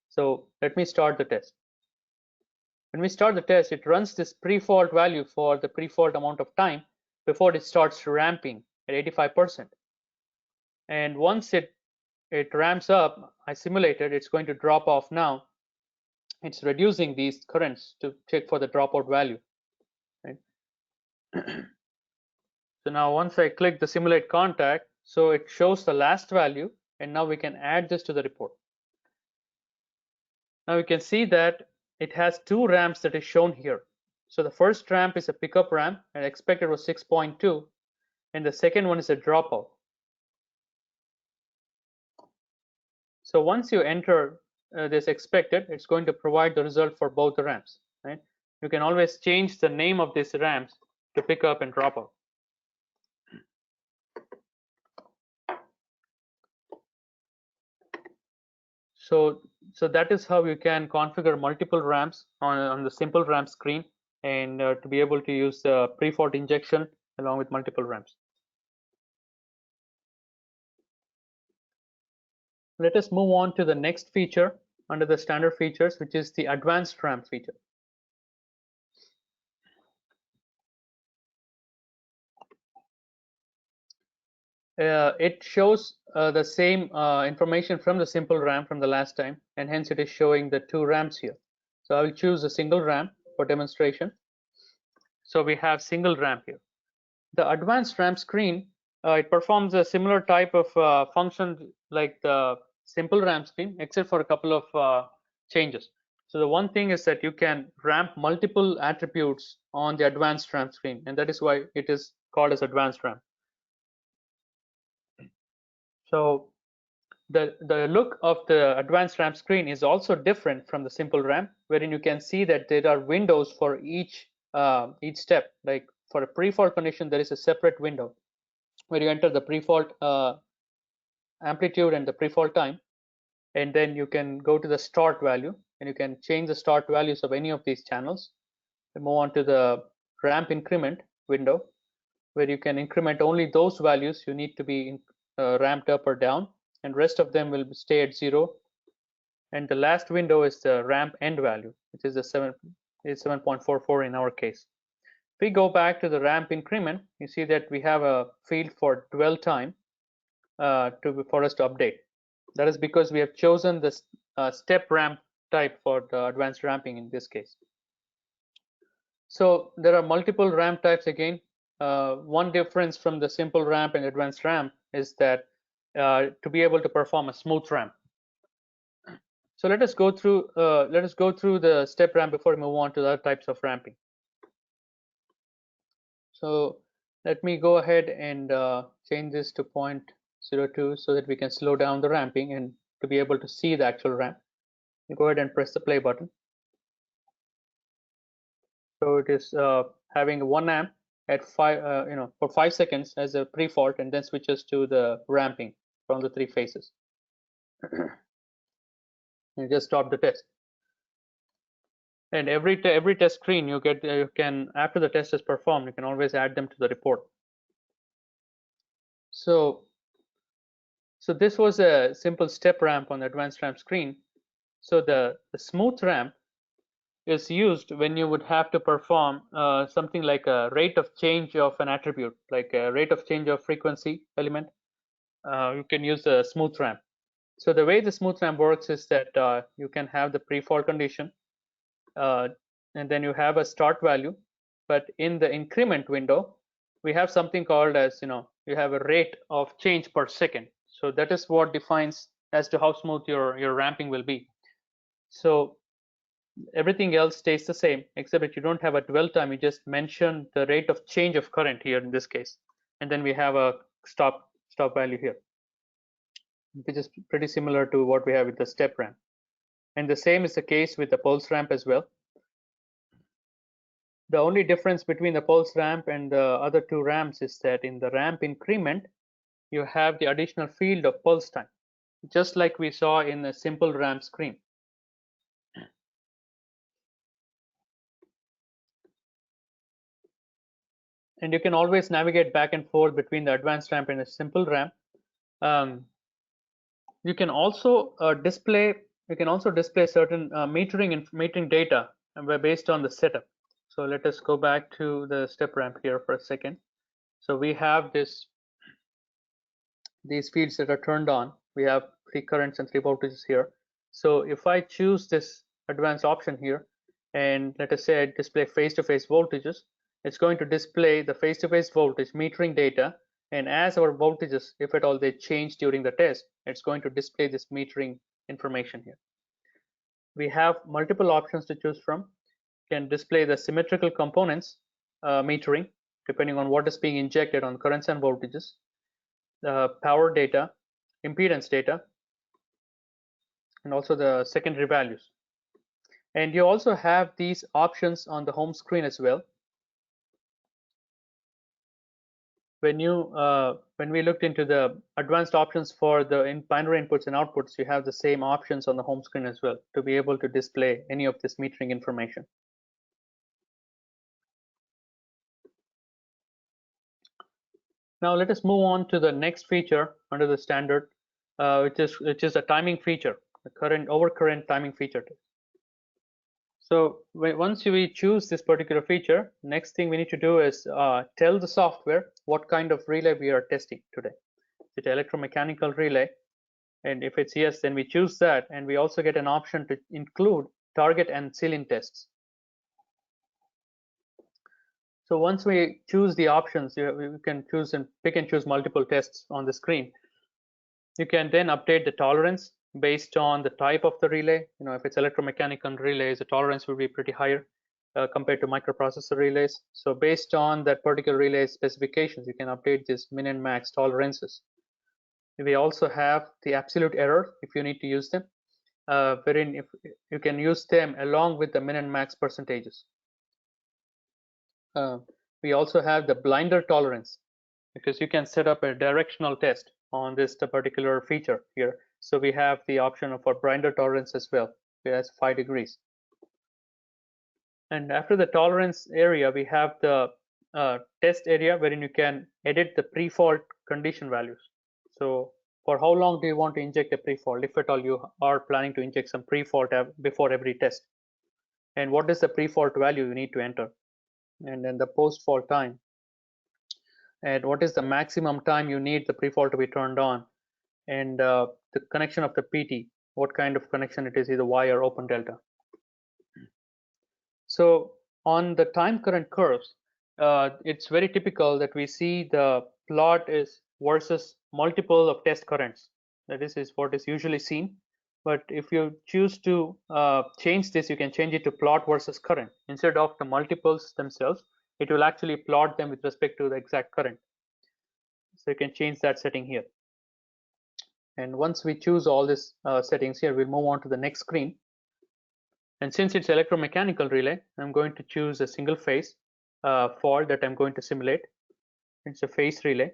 So let me start the test. When we start the test, it runs this pre-fault value for the pre-fault amount of time before it starts ramping at 85%. And once it ramps up, I simulated, it's going to drop off now. It's reducing these currents to check for the dropout value. Right? So now once I click the simulate contact, so it shows the last value, and now we can add this to the report. Now we can see that it has 2 ramps that is shown here. So the first ramp is a pickup ramp, and expected was 6.2, and the second one is a dropout. So once you enter this expected, it's going to provide the result for both the ramps. Right? You can always change the name of these ramps to pickup and dropout. So So that is how you can configure multiple ramps on the simple ramp screen, and to be able to use the prefault injection along with multiple ramps. Let us move on to the next feature under the standard features, which is the advanced ramp feature. It shows the same information from the simple ramp from the last time, and hence it is showing the two ramps here. So I will choose a single ramp for demonstration. So we have single ramp here. The advanced ramp screen, it performs a similar type of function like the simple ramp screen, except for a couple of changes. So the one thing is that you can ramp multiple attributes on the advanced ramp screen, and that is why it is called as advanced ramp. So the look of the advanced ramp screen is also different from the simple ramp, wherein you can see that there are windows for each step. Like for a prefault condition, there is a separate window where you enter the prefault amplitude and the prefault time, and then you can go to the start value and you can change the start values of any of these channels. And move on to the ramp increment window, where you can increment only those values you need to be ramped up or down, and rest of them will stay at 0. And the last window is the ramp end value, which is the 7.44 in our case. If we go back to the ramp increment, you see that we have a field for dwell time for us to update. That is because we have chosen this step ramp type for the advanced ramping in this case. So there are multiple ramp types again. One difference from the simple ramp and advanced ramp is that to be able to perform a smooth ramp. So let us go through the step ramp before we move on to the other types of ramping. So let me go ahead and change this to 0.02 so that we can slow down the ramping and to be able to see the actual ramp. You go ahead and press the play button. So it is having 1 amp at for 5 seconds as a prefault, and then switches to the ramping from the 3 phases. You just stop the test. And every test screen you get, you can, after the test is performed, you can always add them to the report. So this was a simple step ramp on the advanced ramp screen. So the smooth ramp is used when you would have to perform something like a rate of change of an attribute, like a rate of change of frequency element. You can use a smooth ramp. So the way the smooth ramp works is that you can have the prefault condition, and then you have a start value, but in the increment window, we have something called as, you have a rate of change per second. So that is what defines as to how smooth your ramping will be. So everything else stays the same, except that you don't have a dwell time. You just mention the rate of change of current here in this case, and then we have a stop value here, which is pretty similar to what we have with the step ramp. And the same is the case with the pulse ramp as well. The only difference between the pulse ramp and the other 2 ramps is that in the ramp increment, you have the additional field of pulse time, just like we saw in the simple ramp screen. And you can always navigate back and forth between the advanced ramp and the simple ramp. You can also display certain metering data based on the setup. So let us go back to the step ramp here for a second. So we have these fields that are turned on. We have 3 currents and 3 voltages here. So if I choose this advanced option here, and let us say I display face-to-face voltages, it's going to display the face-to-face voltage metering data, and as our voltages, if at all they change during the test, it's going to display this metering information here. We have multiple options to choose from. You can display the symmetrical components metering, depending on what is being injected on currents and voltages, power data, impedance data, and also the secondary values. And you also have these options on the home screen as well. when we looked into the advanced options for the binary inputs and outputs, you have the same options on the home screen as well to be able to display any of this metering information. Now let us move on to the next feature under the standard, which is a timing feature, the overcurrent timing feature. So once we choose this particular feature, next thing we need to do is tell the software what kind of relay we are testing today. Is it electromechanical relay? And if it's yes, then we choose that, and we also get an option to include target and ceiling tests. So once we choose the options, we can choose and pick and choose multiple tests on the screen. You can then update the tolerance based on the type of the relay. If it's electromechanical relays, the tolerance will be pretty higher compared to microprocessor relays. So based on that particular relay specifications, you can update this min and max tolerances. We also have the absolute error if you need to use them, wherein if you can use them along with the min and max percentages. We also have the blinder tolerance, because you can set up a directional test on this particular feature here. So we have the option for blinder tolerance as well. It has 5 degrees. And after the tolerance area, we have the test area wherein you can edit the prefault condition values. So for how long do you want to inject a prefault, if at all you are planning to inject some prefault before every test? And what is the prefault value you need to enter? And then the post-fault time. And what is the maximum time you need the prefault to be turned on? And the connection of the PT, what kind of connection it is, either Y or open delta. So on the time current curves, it's very typical that we see the plot is versus multiple of test currents. That is what is usually seen. But if you choose to change this, you can change it to plot versus current. Instead of the multiples themselves, it will actually plot them with respect to the exact current. So you can change that setting here. And once we choose all these settings here, we'll move on to the next screen. And since it's electromechanical relay, I'm going to choose a single phase fault that I'm going to simulate. It's a phase relay.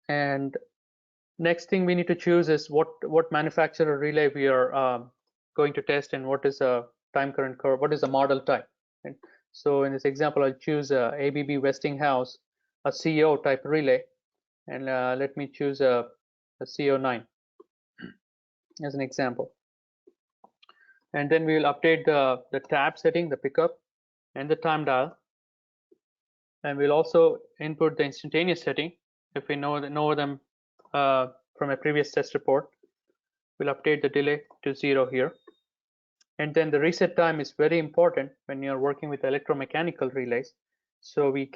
And next thing we need to choose is what manufacturer relay we are going to test, and what is a time current curve, what is the model type. And so in this example, I'll choose a ABB Westinghouse, a CO type relay, and let me choose a CO9 as an example. And then we will update the tab setting, the pickup, and the time dial. And we'll also input the instantaneous setting if we know them from a previous test report. We'll update the delay to 0 here. And then the reset time is very important when you're working with electromechanical relays. So we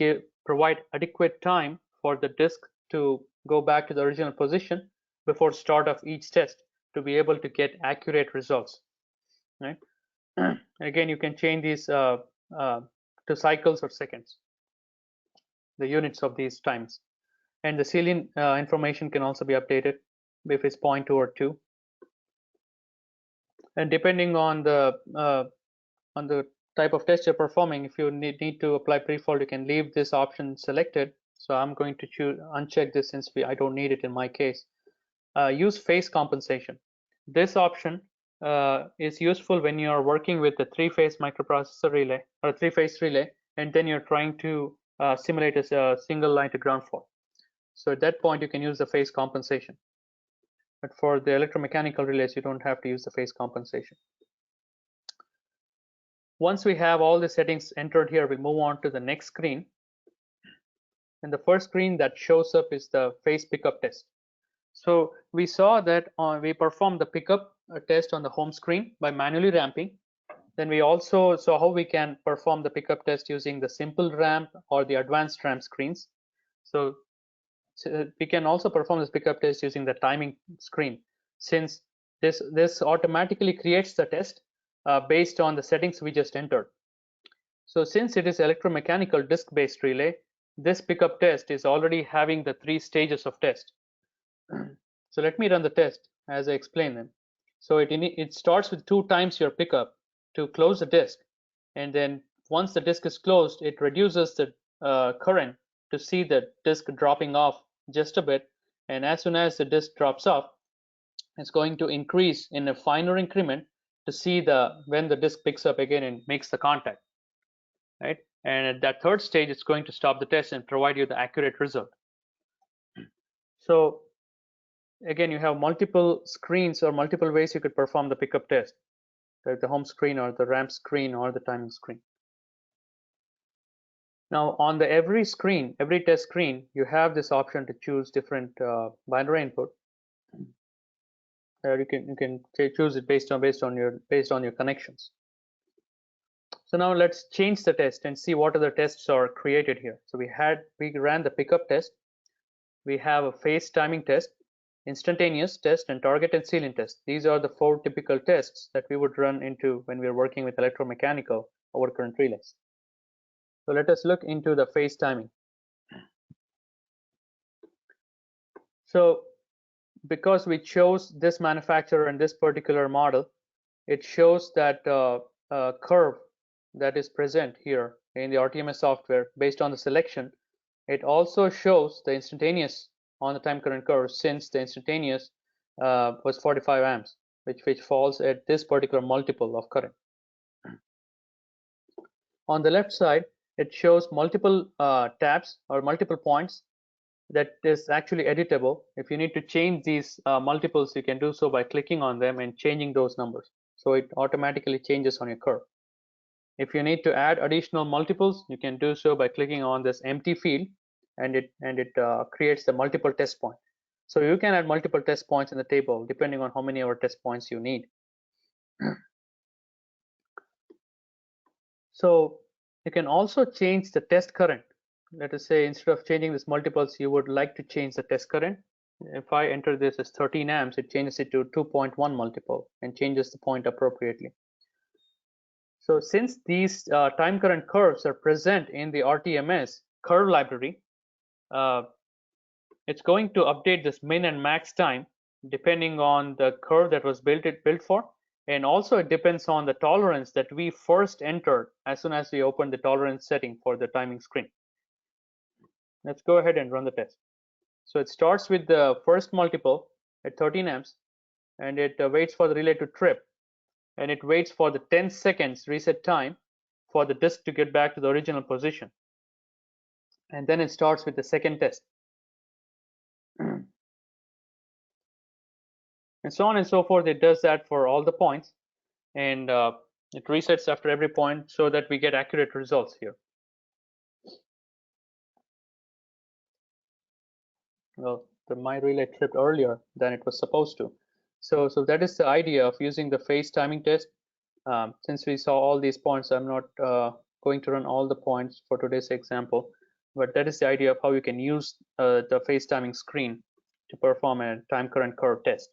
provide adequate time for the disk to go back to the original position before start of each test to be able to get accurate results. Right? Again, you can change these to cycles or seconds, the units of these times. And the ceiling information can also be updated if it's 0.2 or 2. And depending on the type of test you're performing, if you need to apply prefault, you can leave this option selected. So I'm going to uncheck this since I don't need it in my case. Use phase compensation. This option is useful when you are working with a 3-phase microprocessor relay or a 3-phase relay, and then you're trying to simulate a single line to ground fault. So at that point, you can use the phase compensation. But for the electromechanical relays, you don't have to use the phase compensation. Once we have all the settings entered here, we'll move on to the next screen. And the first screen that shows up is the phase pickup test. So we saw that we performed the pickup test on the home screen by manually ramping. Then we also saw how we can perform the pickup test using the simple ramp or the advanced ramp screens. So we can also perform this pickup test using the timing screen, since this automatically creates the test based on the settings we just entered. So since it is electromechanical disk-based relay, this pickup test is already having the 3 stages of test. So let me run the test as I explain them. So it starts with 2 times your pickup to close the disk, and then once the disk is closed, it reduces the current to see the disk dropping off just a bit, and as soon as the disk drops off, it's going to increase in a finer increment to see when the disk picks up again and makes the contact, right? And at that third stage, it's going to stop the test and provide you the accurate result. So again, you have multiple screens or multiple ways you could perform the pickup test, like the home screen or the ramp screen or the timing screen. Now on every test screen, you have this option to choose different binary input. You can choose it based on your connections. So now let's change the test and see what other tests are created here. So we ran the pickup test. We have a phase timing test, instantaneous test, and target and sealing test. These are the 4 typical tests that we would run into when we are working with electromechanical overcurrent relays. So let us look into the phase timing. So because we chose this manufacturer and this particular model, it shows that curve that is present here in the RTMS software based on the selection. It also shows the instantaneous on the time current curve, since the instantaneous was 45 amps, which falls at this particular multiple of current. On the left side, it shows multiple tabs or multiple points that is actually editable. If you need to change these multiples, you can do so by clicking on them and changing those numbers. So it automatically changes on your curve. If you need to add additional multiples, you can do so by clicking on this empty field, and it creates the multiple test point. So you can add multiple test points in the table depending on how many of our test points you need. So you can also change the test current. Let us say instead of changing these multiples, you would like to change the test current. If I enter this as 13 amps, it changes it to 2.1 multiple and changes the point appropriately. So since these time current curves are present in the RTMS curve library, it's going to update this min and max time depending on the curve that was built for, and also it depends on the tolerance that we first entered as soon as we open the tolerance setting for the timing screen. Let's go ahead and run the test. So it starts with the first multiple at 13 amps, and it waits for the relay to trip, and it waits for the 10 seconds reset time for the disk to get back to the original position. And then it starts with the second test. And so on and so forth. It does that for all the points, and it resets after every point so that we get accurate results here. Well, my relay tripped earlier than it was supposed to. So that is the idea of using the phase timing test. Since we saw all these points, I'm not going to run all the points for today's example, but that is the idea of how you can use the phase timing screen to perform a time current curve test.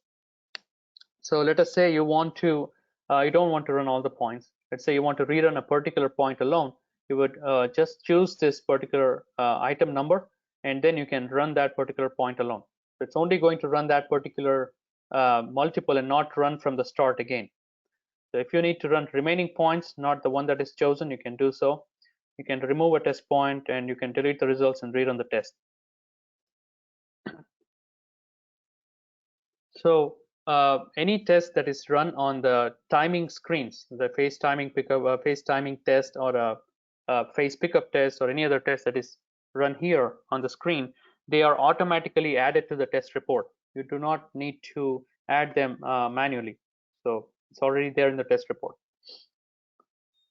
So let us say you want to, you don't want to run all the points. Let's say you want to rerun a particular point alone. You would just choose this particular item number, and then you can run that particular point alone. So it's only going to run that particular multiple and not run from the start again. So if you need to run remaining points, not the one that is chosen, you can do so. You can remove a test point and you can delete the results and rerun the test. So any test that is run on the timing screens, the phase timing pickup, phase timing test, or a phase pickup test, or any other test that is run here on the screen, they are automatically added to the test report. You do not need to add them manually. So it's already there in the test report.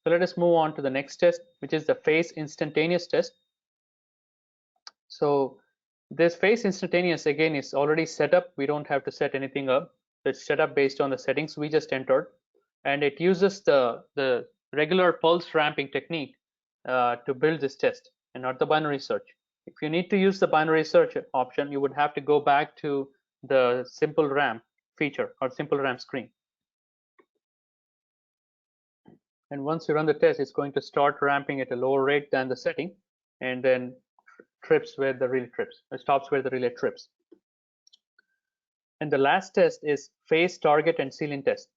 So let us move on to the next test, which is the phase instantaneous test. So this phase instantaneous again is already set up. We don't have to set anything up. It's set up based on the settings we just entered, and it uses the regular pulse ramping technique to build this test and not the binary search. If you need to use the binary search option, you would have to go back to the simple ramp feature or simple ramp screen. And once you run the test, it's going to start ramping at a lower rate than the setting, and then trips where the relay trips. It stops where the relay trips. And the last test is phase target and sealing test.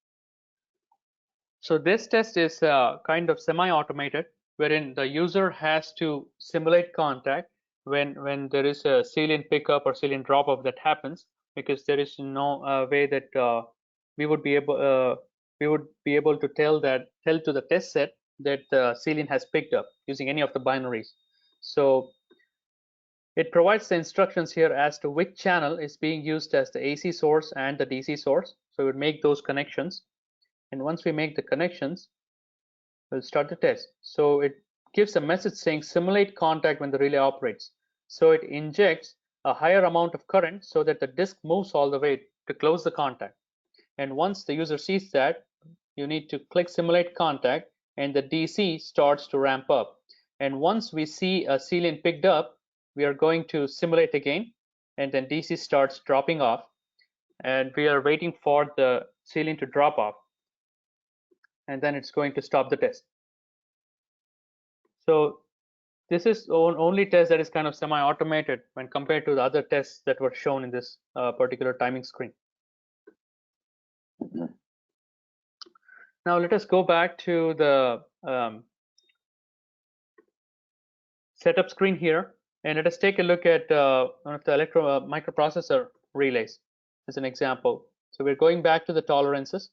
So this test is kind of semi-automated. wherein the user has to simulate contact when there is a salient pickup or salient drop off that happens, because there is no way that we would be able to tell to the test set that the salient has picked up using any of the binaries. So it provides the instructions here as to which channel is being used as the AC source and the DC source. So we would make those connections, and once we make the connections, we'll start the test. So it gives a message saying simulate contact when the relay operates. So it injects a higher amount of current so that the disk moves all the way to close the contact. And once the user sees that, you need to click simulate contact, and the DC starts to ramp up. And once we see a salient picked up, we are going to simulate again, and then DC starts dropping off, and we are waiting for the salient to drop off, and then it's going to stop the test. So this is only test that is kind of semi-automated when compared to the other tests that were shown in this particular timing screen. Now let us go back to the setup screen here, and let us take a look at one of the microprocessor relays as an example. So we're going back to the tolerances,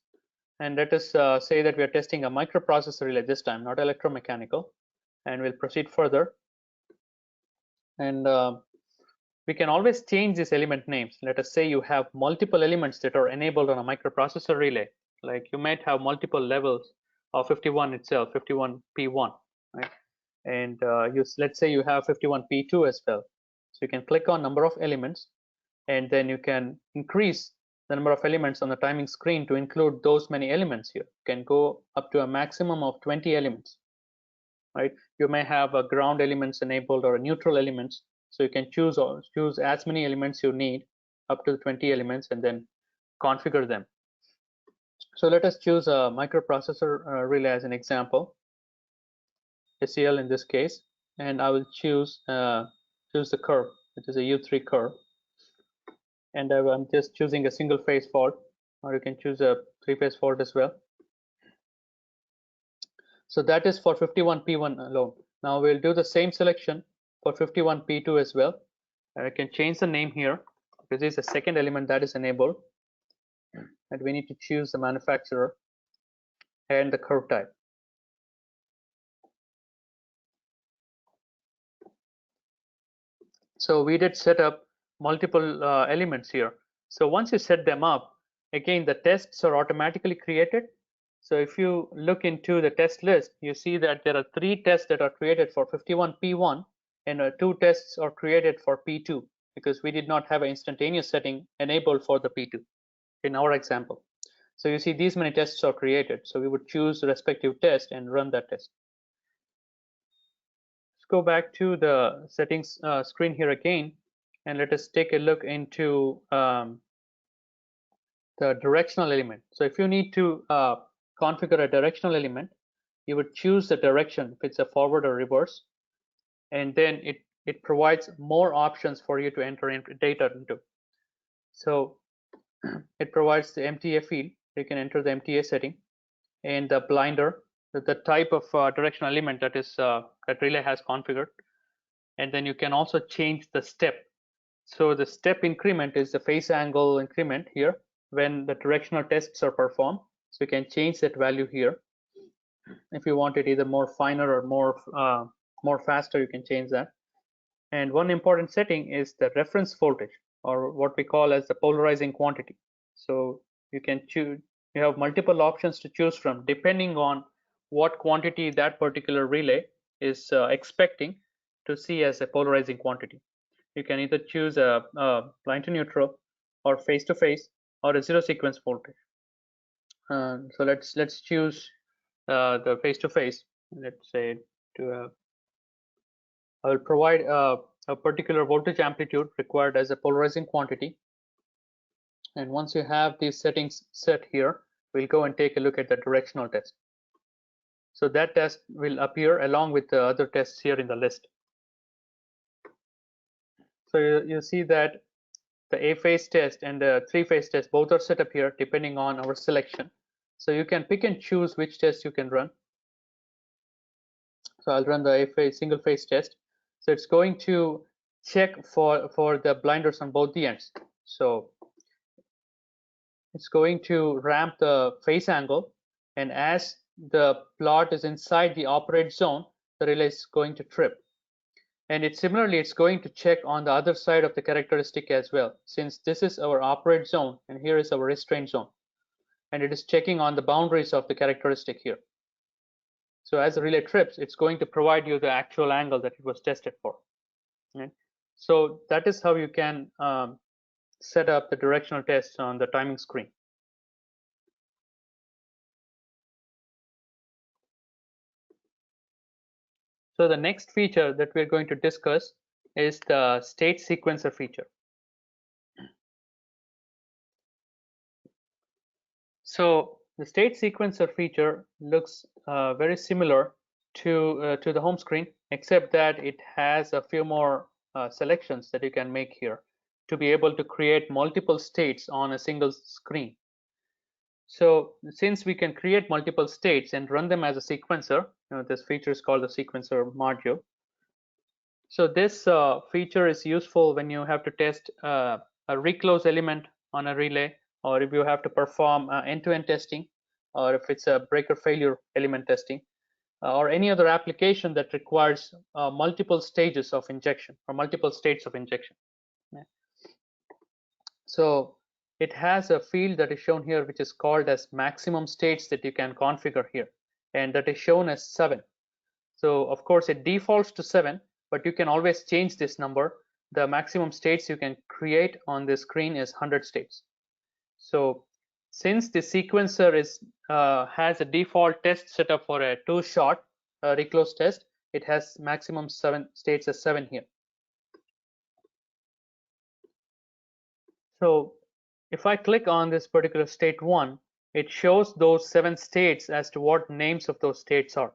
and let us say that we are testing a microprocessor relay this time, not electromechanical, and we'll proceed further. And we can always change these element names. Let us say you have multiple elements that are enabled on a microprocessor relay. Like you might have multiple levels of 51 itself, 51P1, right? And let's say you have 51P2 as well. So you can click on number of elements, and then you can increase the number of elements on the timing screen to include those many elements here. You can go up to a maximum of 20 elements, right? You may have a ground elements enabled or a neutral elements. So you can choose as many elements you need, up to 20 elements, and then configure them. So let us choose a microprocessor relay as an example, SEL in this case, and I will choose the curve, which is a U3 curve, and I'm just choosing a single phase fault, or you can choose a 3-phase fault as well. So that is for 51P1 alone. Now we'll do the same selection for 51P2 as well. I can change the name here because this is the second element that is enabled, and we need to choose the manufacturer and the curve type. So we did set up multiple elements here. So once you set them up, again, the tests are automatically created. So if you look into the test list, you see that there are 3 tests that are created for 51P1, and 2 tests are created for P2, because we did not have an instantaneous setting enabled for the P2 in our example. So you see these many tests are created. So we would choose the respective test and run that test. Let's go back to the settings screen here again, and let us take a look into the directional element. So if you need to configure a directional element, you would choose the direction if it's a forward or reverse, and then it provides more options for you to enter data into. So it provides the MTA field. You can enter the MTA setting, and the blinder, the type of directional element that relay has configured, and then you can also change the step. So the step increment is the phase angle increment here when the directional tests are performed. So you can change that value here. If you want it either more finer or more faster, you can change that. And one important setting is the reference voltage, or what we call as the polarizing quantity. So you can choose, you have multiple options to choose from depending on what quantity that particular relay is expecting to see as a polarizing quantity. You can either choose a line to neutral, or phase to phase, or a zero sequence voltage. So let's choose the phase to phase. Let's say I will provide a particular voltage amplitude required as a polarizing quantity. And once you have these settings set here, we'll go and take a look at the directional test. So that test will appear along with the other tests here in the list. So you see that the A-phase test and the 3-phase test both are set up here depending on our selection. So you can pick and choose which test you can run. So I'll run the single phase test. So it's going to check for the blinders on both the ends. So it's going to ramp the phase angle, and as the plot is inside the operate zone, the relay is going to trip. And it's going to check on the other side of the characteristic as well, since this is our operate zone and here is our restraint zone, and it is checking on the boundaries of the characteristic here. So as the relay trips, it's going to provide you the actual angle that it was tested for. Right? So that is how you can set up the directional tests on the timing screen. So the next feature that we're going to discuss is the state sequencer feature. So the state sequencer feature looks very similar to the home screen, except that it has a few more selections that you can make here to be able to create multiple states on a single screen. So since we can create multiple states and run them as a sequencer, this feature is called the sequencer module. So this feature is useful when you have to test a reclose element on a relay, or if you have to perform end-to-end testing, or if it's a breaker failure element testing, or any other application that requires multiple stages of injection or multiple states of injection. Yeah. So it has a field that is shown here, which is called as maximum states that you can configure here, and that is shown as 7. So of course it defaults to 7, but you can always change this number. The maximum states you can create on the screen is 100 states. So since the sequencer has a default test set up for a 2-shot reclose test, it has maximum 7 states as 7 here. So if I click on this particular state 1, it shows those 7 states as to what names of those states are.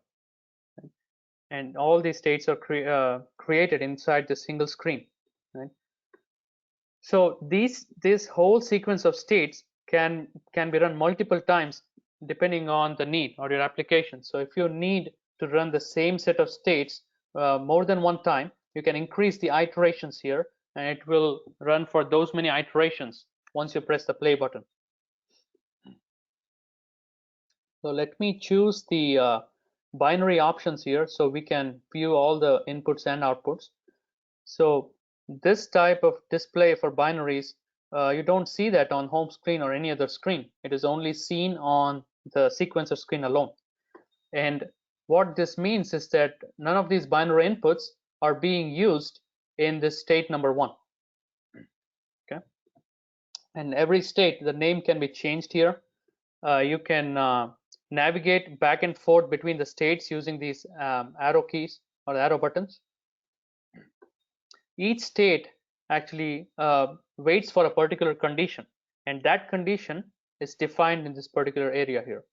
And all these states are created inside the single screen. Right? So this whole sequence of states can be run multiple times depending on the need or your application. So if you need to run the same set of states more than one time, you can increase the iterations here, and it will run for those many iterations once you press the play button. So let me choose the binary options here so we can view all the inputs and outputs. So this type of display for binaries, you don't see that on home screen or any other screen. It is only seen on the sequencer screen alone. And what this means is that none of these binary inputs are being used in this state number 1. Okay. And every state, the name can be changed here. You can navigate back and forth between the states using these arrow keys or arrow buttons. Each state actually waits for a particular condition, and that condition is defined in this particular area here.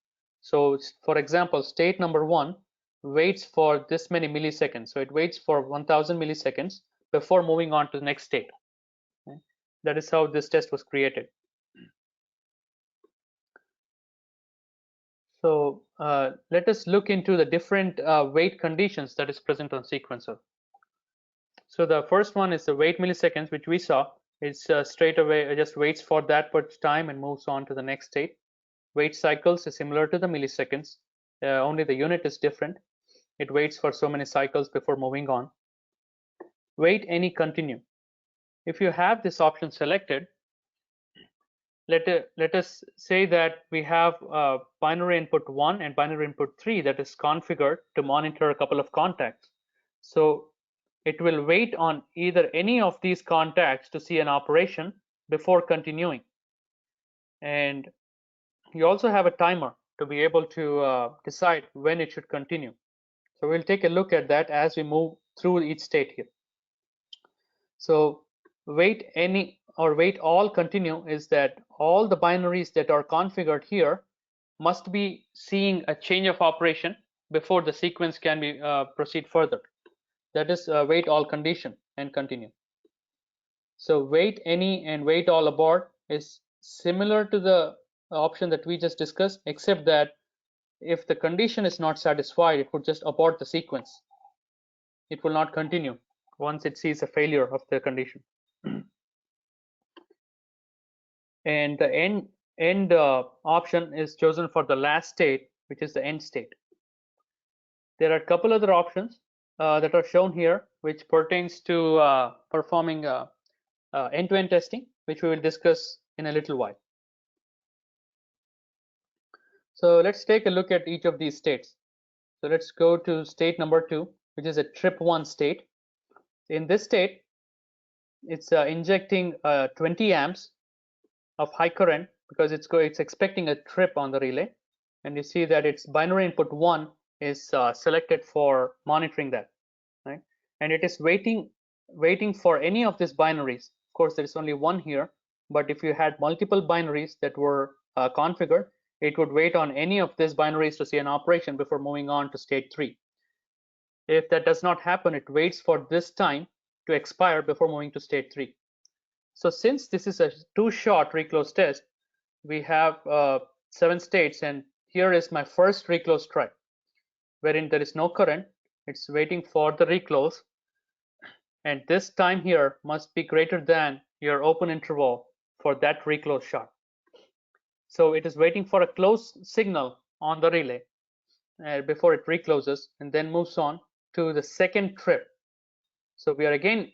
So for example, state number 1 waits for this many milliseconds. So it waits for 1000 milliseconds before moving on to the next state. Okay? That is how this test was created. So let us look into the different wait conditions that is present on sequencer. So the first one is the wait milliseconds, which we saw. It's straight away, it just waits for that much time and moves on to the next state. Wait cycles is similar to the milliseconds, only the unit is different. It waits for so many cycles before moving on. Wait any continue. If you have this option selected, let us say that we have binary input 1 and binary input 3 that is configured to monitor a couple of contacts. So it will wait on either any of these contacts to see an operation before continuing. And you also have a timer to be able to decide when it should continue. So we'll take a look at that as we move through each state here. So wait any or wait all continue is that all the binaries that are configured here must be seeing a change of operation before the sequence can be proceed further. That is wait all condition and continue. So wait any and wait all abort is similar to the option that we just discussed, except that if the condition is not satisfied, it would just abort the sequence it will not continue once it sees a failure of the condition. And the end option is chosen for the last state, which is the end state. There are a couple other options that are shown here, which pertains to performing end-to-end testing, which we will discuss in a little while. So let's take a look at each of these states. So let's go to state number 2, which is a trip 1 state. In this state, it's injecting 20 amps of high current because it's expecting a trip on the relay, and you see that its binary input 1 is selected for monitoring that, right? And it is waiting for any of these binaries. Of course, there is only one here, but if you had multiple binaries that were configured, it would wait on any of these binaries to see an operation before moving on to state 3. If that does not happen, it waits for this time to expire before moving to state 3. So since this is a two-shot reclose test, we have 7 states, and here is my first reclose try, wherein there is no current. It's waiting for the reclose, and this time here must be greater than your open interval for that reclose shot. So it is waiting for a close signal on the relay before it recloses, and then moves on to the second trip. So we are again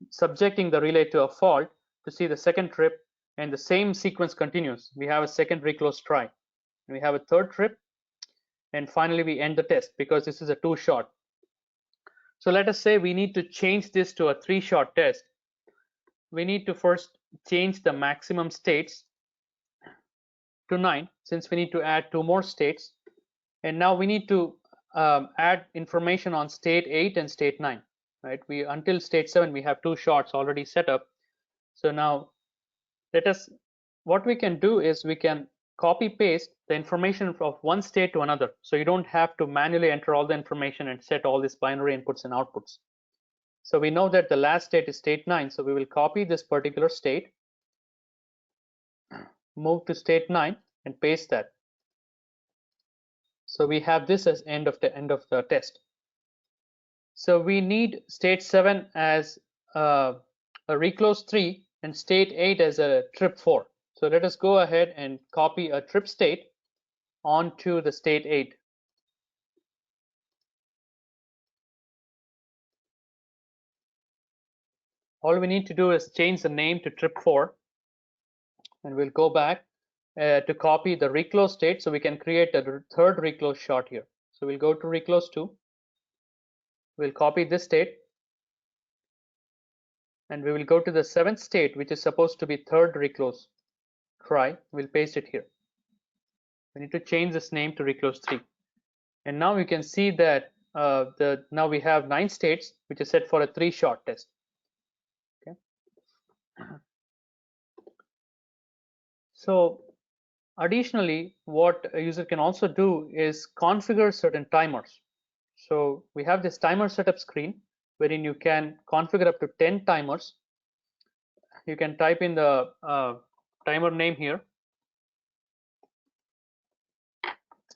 subjecting the relay to a fault to see the second trip, and the same sequence continues. We have a second reclose try, and we have a third trip, and finally we end the test because this is a 2-shot. So let us say we need to change this to a 3-shot test. We need to first change the maximum states to 9, since we need to add 2 more states, and now we need to add information on state 8 and state 9. Right? Until state 7 we have 2 shots already set up. So now what we can do is we can copy paste the information of one state to another, so you don't have to manually enter all the information and set all these binary inputs and outputs. So we know that the last state is state 9, so we will copy this particular state, move to state 9 and paste that. So we have this as end of the test. So we need state 7 as a reclose 3 and state 8 as a trip 4. So let us go ahead and copy a trip state onto the state 8. All we need to do is change the name to trip 4, and we'll go back to copy the reclose state so we can create a third reclose shot here. So we'll go to reclose 2. We'll copy this state, and we will go to the 7th state, which is supposed to be third reclose try. We'll paste it here. We need to change this name to reclose 3, and now you can see that now we have 9 states, which is set for a 3-shot test. Okay. So additionally, what a user can also do is configure certain timers. So we have this timer setup screen wherein you can configure up to 10 timers. You can type in the timer name here,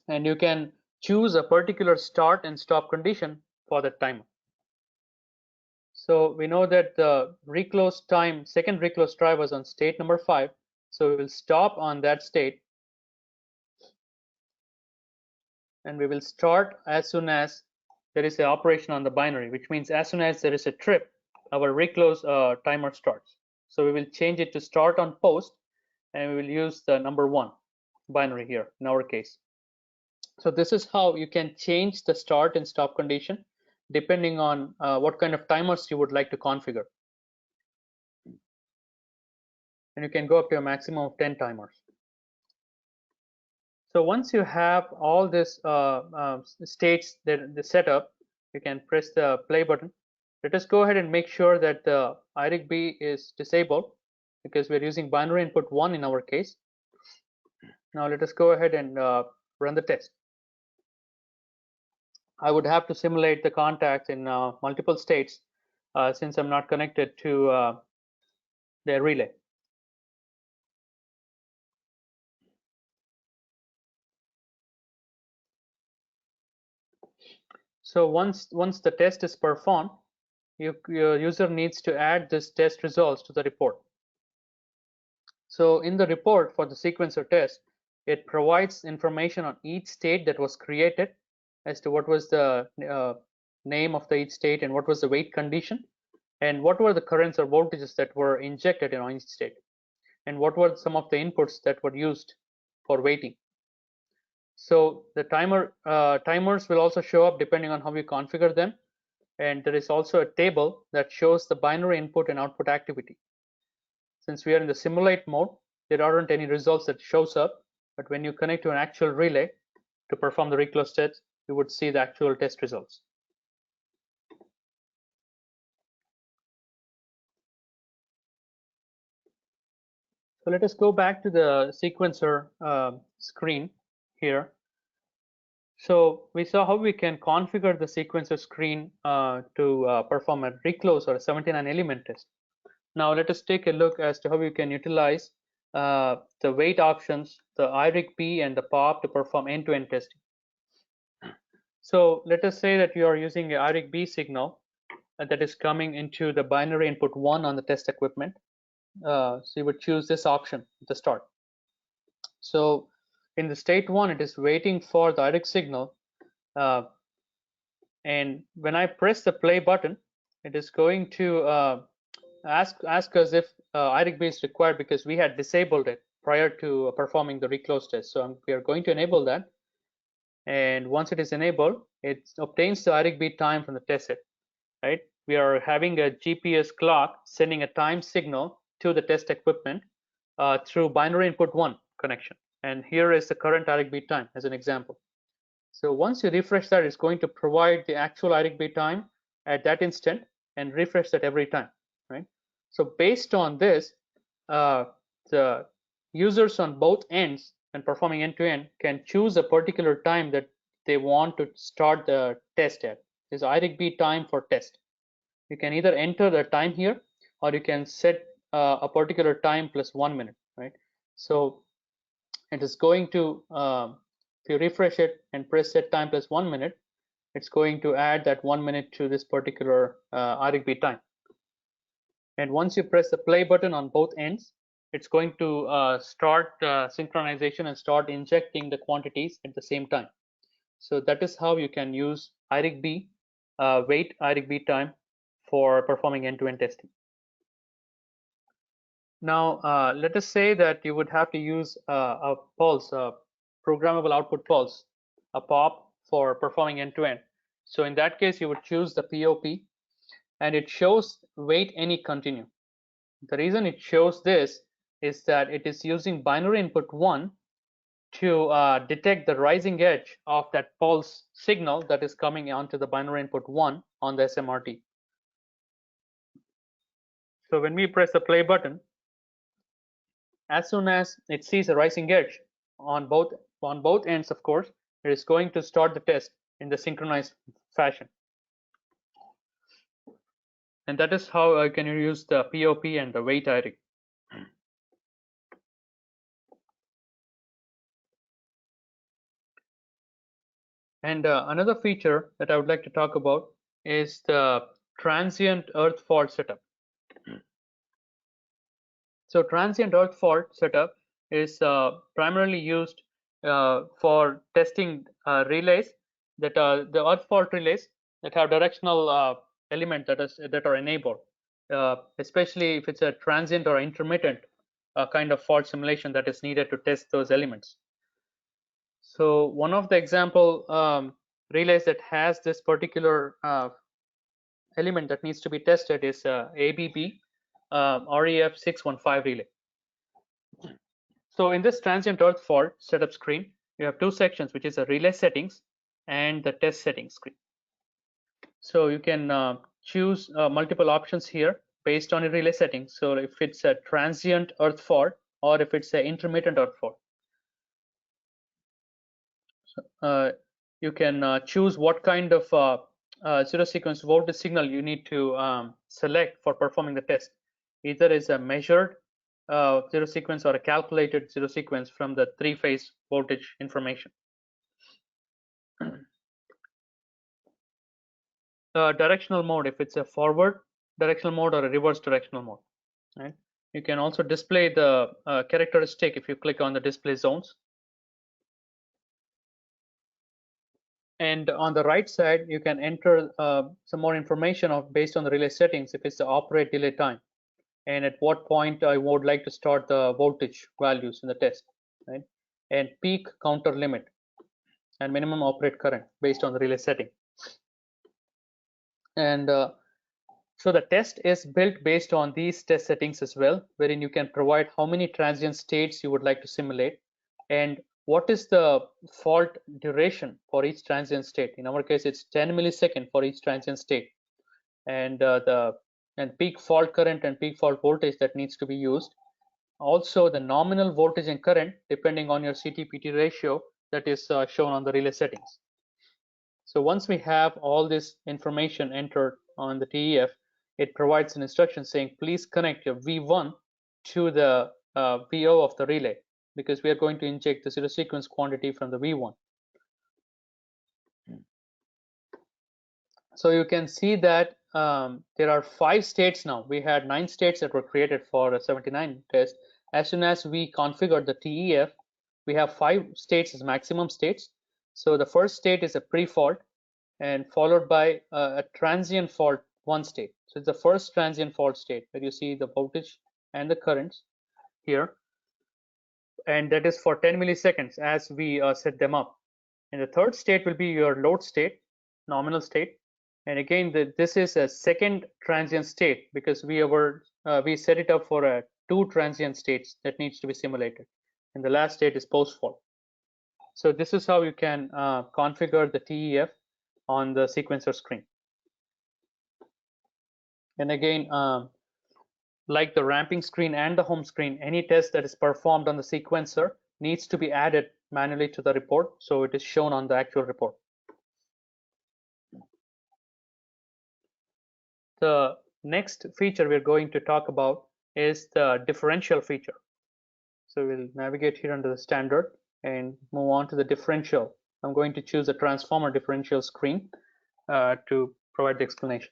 and you can choose a particular start and stop condition for the timer. So we know that the reclose time, second reclose try was on state number 5. So we will stop on that state, and we will start as soon as there is an operation on the binary, which means as soon as there is a trip, our reclose timer starts. So we will change it to start on post, and we will use the number 1 binary here in our case. So this is how you can change the start and stop condition depending on what kind of timers you would like to configure. And you can go up to a maximum of 10 timers. So once you have all this states that the setup, you can press the play button. Let us go ahead and make sure that the IRIG-B is disabled because we're using binary input 1 in our case. Now let us go ahead and run the test. I would have to simulate the contacts in multiple states since I'm not connected to the relay. So once the test is performed, your user needs to add this test results to the report. So in the report for the sequencer test, it provides information on each state that was created as to what was the name of each state and what was the wait condition, and what were the currents or voltages that were injected in each state, and what were some of the inputs that were used for waiting. So the timers will also show up depending on how you configure them, and there is also a table that shows the binary input and output activity. Since we are in the simulate mode, there aren't any results that shows up, but when you connect to an actual relay to perform the reclose test, you would see the actual test results. So let us go back to the sequencer screen here. So we saw how we can configure the sequencer screen to perform a reclose or a 79 element test. Now let us take a look as to how we can utilize the wait options, the IRIG-B and the POP to perform end-to-end testing. So let us say that you are using a IRIG-B signal that is coming into the binary input 1 on the test equipment. So you would choose this option at the start. So in the state 1, it is waiting for the IRIG signal, and when I press the play button, it is going to ask us if IRIG-B is required, because we had disabled it prior to performing the reclose test. So we are going to enable that, and once it is enabled, it obtains the IRIG-B time from the test set. Right? We are having a GPS clock sending a time signal to the test equipment through binary input 1 connection, and here is the current IRIG-B time as an example. So once you refresh that, it's going to provide the actual IRIG-B time at that instant and refresh that every time, right? So based on this, the users on both ends and performing end-to-end can choose a particular time that they want to start the test at. This is IRIG-B time for test. You can either enter the time here, or you can set a particular time plus 1 minute, right? So it is going to, if you refresh it and press set time plus 1 minute, it's going to add that 1 minute to this particular IRIG-B time. And once you press the play button on both ends, it's going to start synchronization and start injecting the quantities at the same time. So that is how you can use IRIG-B, wait IRIG-B time for performing end-to-end testing. Now, let us say that you would have to use a pulse, a programmable output pulse, a POP, for performing end-to-end. So in that case, you would choose the POP, and it shows wait any continue. The reason it shows this is that it is using binary input 1 to detect the rising edge of that pulse signal that is coming onto the binary input 1 on the SMRT. So when we press the play button, as soon as it sees a rising edge on both ends, of course, it is going to start the test in the synchronized fashion. And that is how I can use the POP and the wait IRIG. And another feature that I would like to talk about is the transient earth fault setup. So transient earth fault setup is primarily used for testing relays that are the earth fault relays that have directional element that are enabled, especially if it's a transient or intermittent kind of fault simulation that is needed to test those elements. So one of the example relays that has this particular element that needs to be tested is ABB REF 615 relay. So in this transient earth fault setup screen, you have two sections, which is a relay settings and the test settings screen. So you can choose multiple options here based on your relay settings. So if it's a transient earth fault or if it's an intermittent earth fault. So, you can choose what kind of zero sequence voltage signal you need to select for performing the test. Either is a measured zero sequence or a calculated zero sequence from the three-phase voltage information. directional mode if it's a forward directional mode or a reverse directional mode. Right? You can also display the characteristic if you click on the display zones. And on the right side, you can enter some more information based on the relay settings, if it's the operate delay time, and at what point I would like to start the voltage values in the test, right? And peak counter limit and minimum operate current based on the relay setting. And so the test is built based on these test settings as well, wherein you can provide how many transient states you would like to simulate and what is the fault duration for each transient state. In our case, it's 10 milliseconds for each transient state, and peak fault current and peak fault voltage that needs to be used. Also, the nominal voltage and current depending on your CT-PT ratio that is shown on the relay settings. So once we have all this information entered on the TEF, it provides an instruction saying, please connect your V1 to the VO of the relay, because we are going to inject the zero sequence quantity from the V1. So you can see that there are 5 states now. We had 9 states that were created for a 79 test. As soon as we configured the TEF, we have 5 states as maximum states. So the first state is a pre-fault, and followed by a transient fault 1 state. So it's the first transient fault state where you see the voltage and the currents here, and that is for 10 milliseconds as we set them up. And the third state will be your load state, nominal state, and again this is a second transient state because we set it up for 2 transient states that needs to be simulated, and the last state is post fault. So this is how you can configure the TEF on the sequencer screen. And again, like the ramping screen and the home screen, any test that is performed on the sequencer needs to be added manually to the report, so it is shown on the actual report. The next feature we're going to talk about is the differential feature. So we'll navigate here under the standard and move on to the differential. I'm going to choose the transformer differential screen to provide the explanation.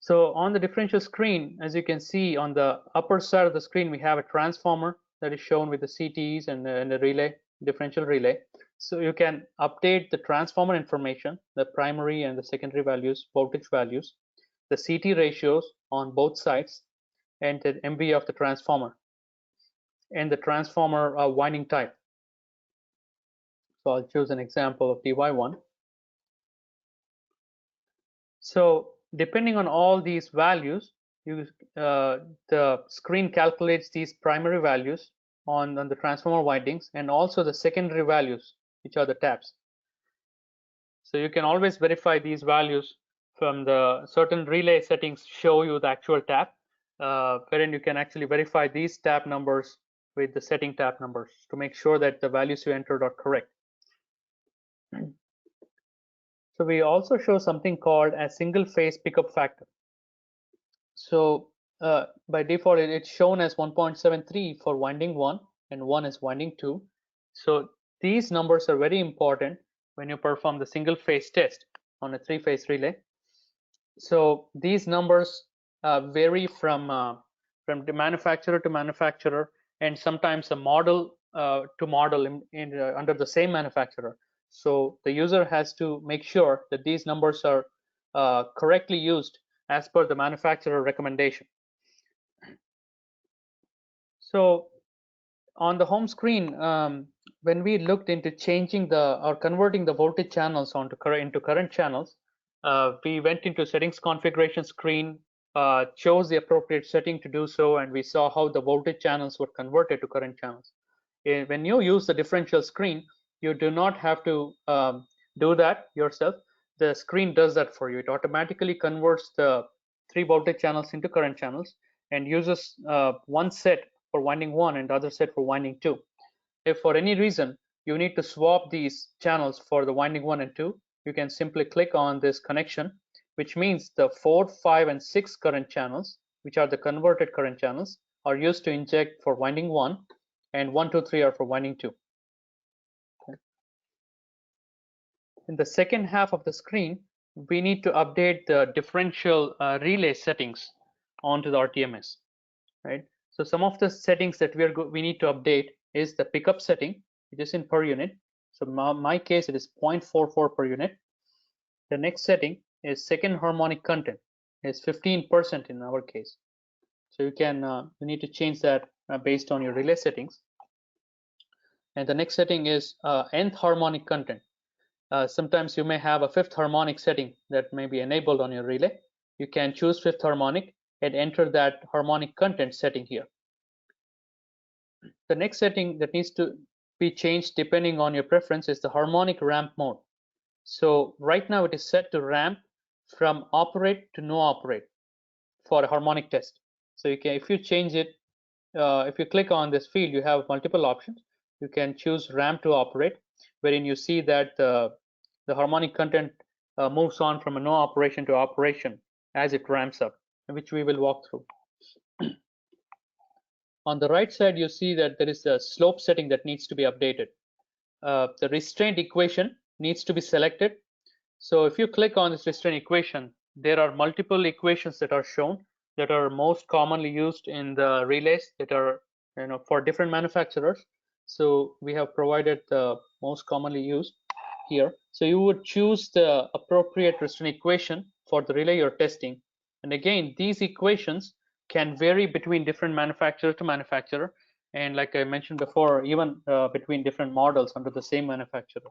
So on the differential screen, as you can see on the upper side of the screen, we have a transformer that is shown with the CTs and the relay, differential relay. So you can update the transformer information, the primary and the secondary values, voltage values, the CT ratios on both sides, and the MV of the transformer, and the transformer winding type. So I'll choose an example of DY1. So depending on all these values, the screen calculates these primary values on the transformer windings and also the secondary values, which are the taps. So you can always verify these values from the certain relay settings show you the actual tap, wherein you can actually verify these tap numbers with the setting tap numbers to make sure that the values you entered are correct. So we also show something called a single phase pickup factor. So by default, it's shown as 1.73 for winding 1 and 1 is winding 2. So these numbers are very important when you perform the single phase test on a 3-phase relay. So these numbers vary from the manufacturer to manufacturer, and sometimes a model to model under the same manufacturer. So the user has to make sure that these numbers are correctly used as per the manufacturer recommendation. So on the home screen, when we looked into changing or converting the voltage channels into current channels, we went into settings configuration screen, chose the appropriate setting to do so, and we saw how the voltage channels were converted to current channels. When you use the differential screen, you do not have to do that yourself. The screen does that for you. It automatically converts the 3 voltage channels into current channels and uses one set for winding 1 and the other set for winding 2. If for any reason you need to swap these channels for the winding 1 and 2, you can simply click on this connection, which means the 4, 5, and 6 current channels, which are the converted current channels, are used to inject for winding 1, and 1, 2, 3 are for winding 2. Okay. In the second half of the screen, we need to update the differential relay settings onto the RTMS, right? So some of the settings that we need to update is the pickup setting, which is in per unit. So my case, it is 0.44 per unit. The next setting is second harmonic content, is 15% in our case. So you need to change that based on your relay settings. And the next setting is nth harmonic content. Sometimes you may have a fifth harmonic setting that may be enabled on your relay. You can choose fifth harmonic and enter that harmonic content setting here. The next setting that needs to be changed depending on your preference is the harmonic ramp mode. So right now it is set to ramp from operate to no operate for a harmonic test. So if you change it, if you click on this field, you have multiple options. You can choose ramp to operate, wherein you see that the harmonic content moves on from a no operation to operation as it ramps up, which we will walk through. On the right side, you see that there is a slope setting that needs to be updated. The restraint equation needs to be selected. So if you click on this restraint equation, there are multiple equations that are shown that are most commonly used in the relays that are for different manufacturers. So we have provided the most commonly used here. So you would choose the appropriate restraint equation for the relay you're testing. And again, these equations can vary between different manufacturer to manufacturer. And like I mentioned before, even between different models under the same manufacturer.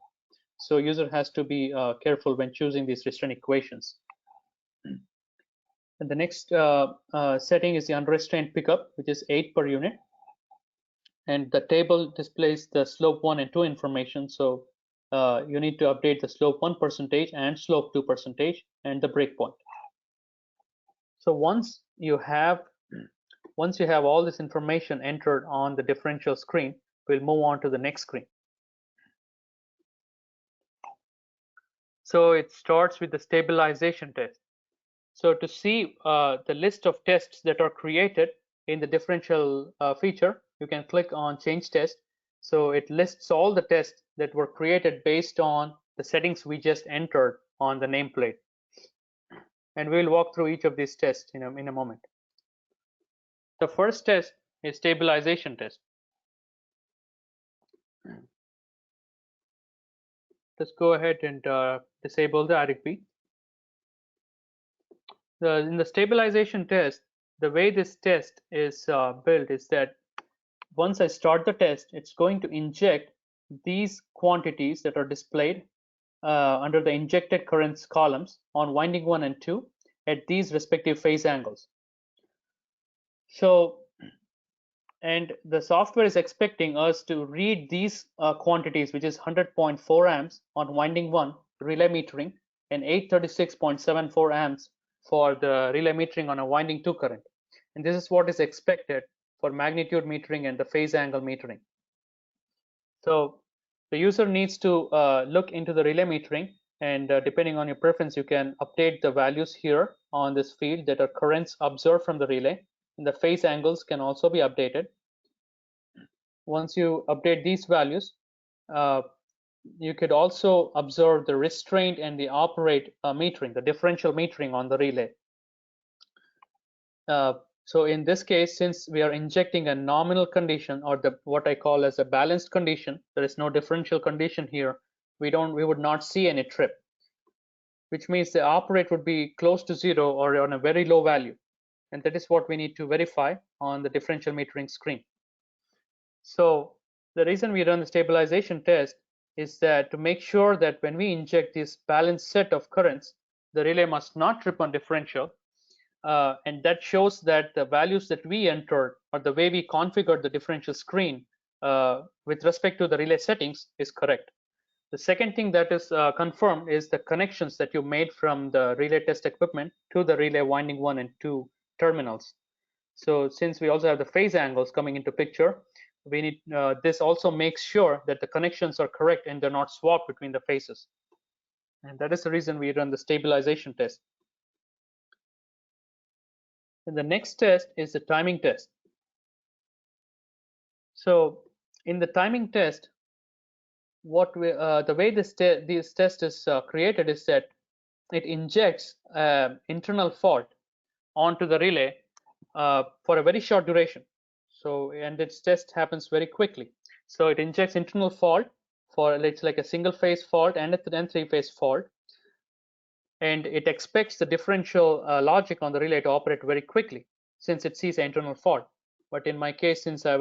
So user has to be careful when choosing these restraint equations. And the next setting is the unrestrained pickup, which is 8 per unit. And the table displays the slope 1 and 2 information. So you need to update the slope 1% and slope 2% and the breakpoint. So once you have all this information entered on the differential screen, we'll move on to the next screen. So it starts with the stabilization test. So to see the list of tests that are created in the differential feature, you can click on change test. So it lists all the tests that were created based on the settings we just entered on the nameplate. And we'll walk through each of these tests in a moment. The first test is stabilization test. Let's go ahead and disable the RTMS. In the stabilization test, the way this test is built is that once I start the test, it's going to inject these quantities that are displayed under the injected currents columns on winding 1 and 2 at these respective phase angles. So, and the software is expecting us to read these quantities, which is 100.4 amps on winding 1 relay metering and 836.74 amps for the relay metering on a winding 2 current. And this is what is expected for magnitude metering and the phase angle metering. So the user needs to look into the relay metering, and depending on your preference, you can update the values here on this field that are currents observed from the relay, and the phase angles can also be updated. Once you update these values, you could also observe the restraint and the operate metering, the differential metering on the relay. So in this case, since we are injecting a nominal condition, or what I call as a balanced condition, there is no differential condition here, we would not see any trip, which means the operate would be close to 0 or on a very low value. And that is what we need to verify on the differential metering screen. So the reason we run the stabilization test is that to make sure that when we inject this balanced set of currents, the relay must not trip on differential. And that shows that the values that we entered, or the way we configured the differential screen with respect to the relay settings, is correct. The second thing that is confirmed is the connections that you made from the relay test equipment to the relay winding 1 and 2 terminals. So since we also have the phase angles coming into picture, we need this also makes sure that the connections are correct and they're not swapped between the phases. And that is the reason we run the stabilization test. And the next test is the timing test. So in the timing test, the way this test is created is that it injects internal fault onto the relay for a very short duration. So, and its test happens very quickly. So it injects internal fault for, it's like a single phase fault and a three-phase fault, and it expects the differential logic on the relay to operate very quickly since it sees an internal fault. But in my case, since I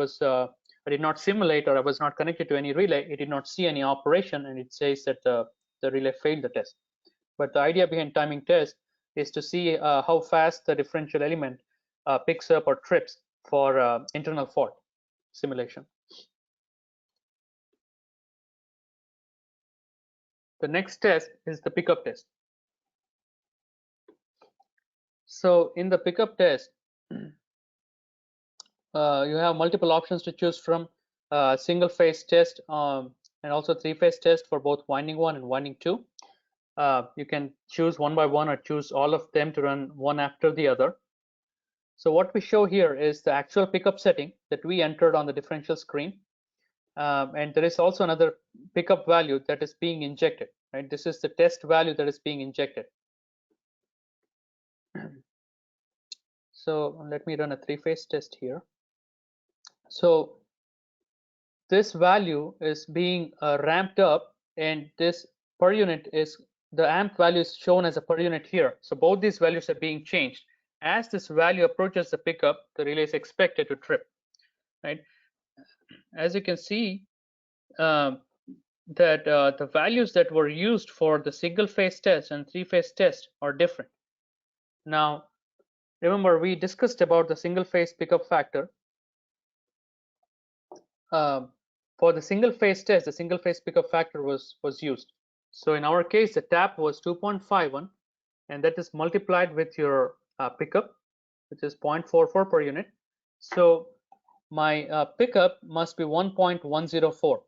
did not simulate, or I was not connected to any relay, it did not see any operation, and it says that the relay failed the test. But the idea behind timing test is to see how fast the differential element picks up or trips for internal fault simulation. The next test is the pickup test. So in the pickup test, you have multiple options to choose from: single phase test and also three-phase test for both winding 1 and winding 2. You can choose one by one or choose all of them to run one after the other. So what we show here is the actual pickup setting that we entered on the differential screen. And there is also another pickup value that is being injected, right? This is the test value that is being injected. So let me run a three-phase test here. So this value is being ramped up, and this per unit is, the amp value is shown as a per unit here. So both these values are being changed. As this value approaches the pickup, the relay is expected to trip, right? As you can see, that the values that were used for the single phase test and three-phase test are different. Now, remember, we discussed about the single phase pickup factor. For the single phase test, the single phase pickup factor was used. So in our case, the tap was 2.51, and that is multiplied with your pickup, which is 0.44 per unit. So my pickup must be 1.104,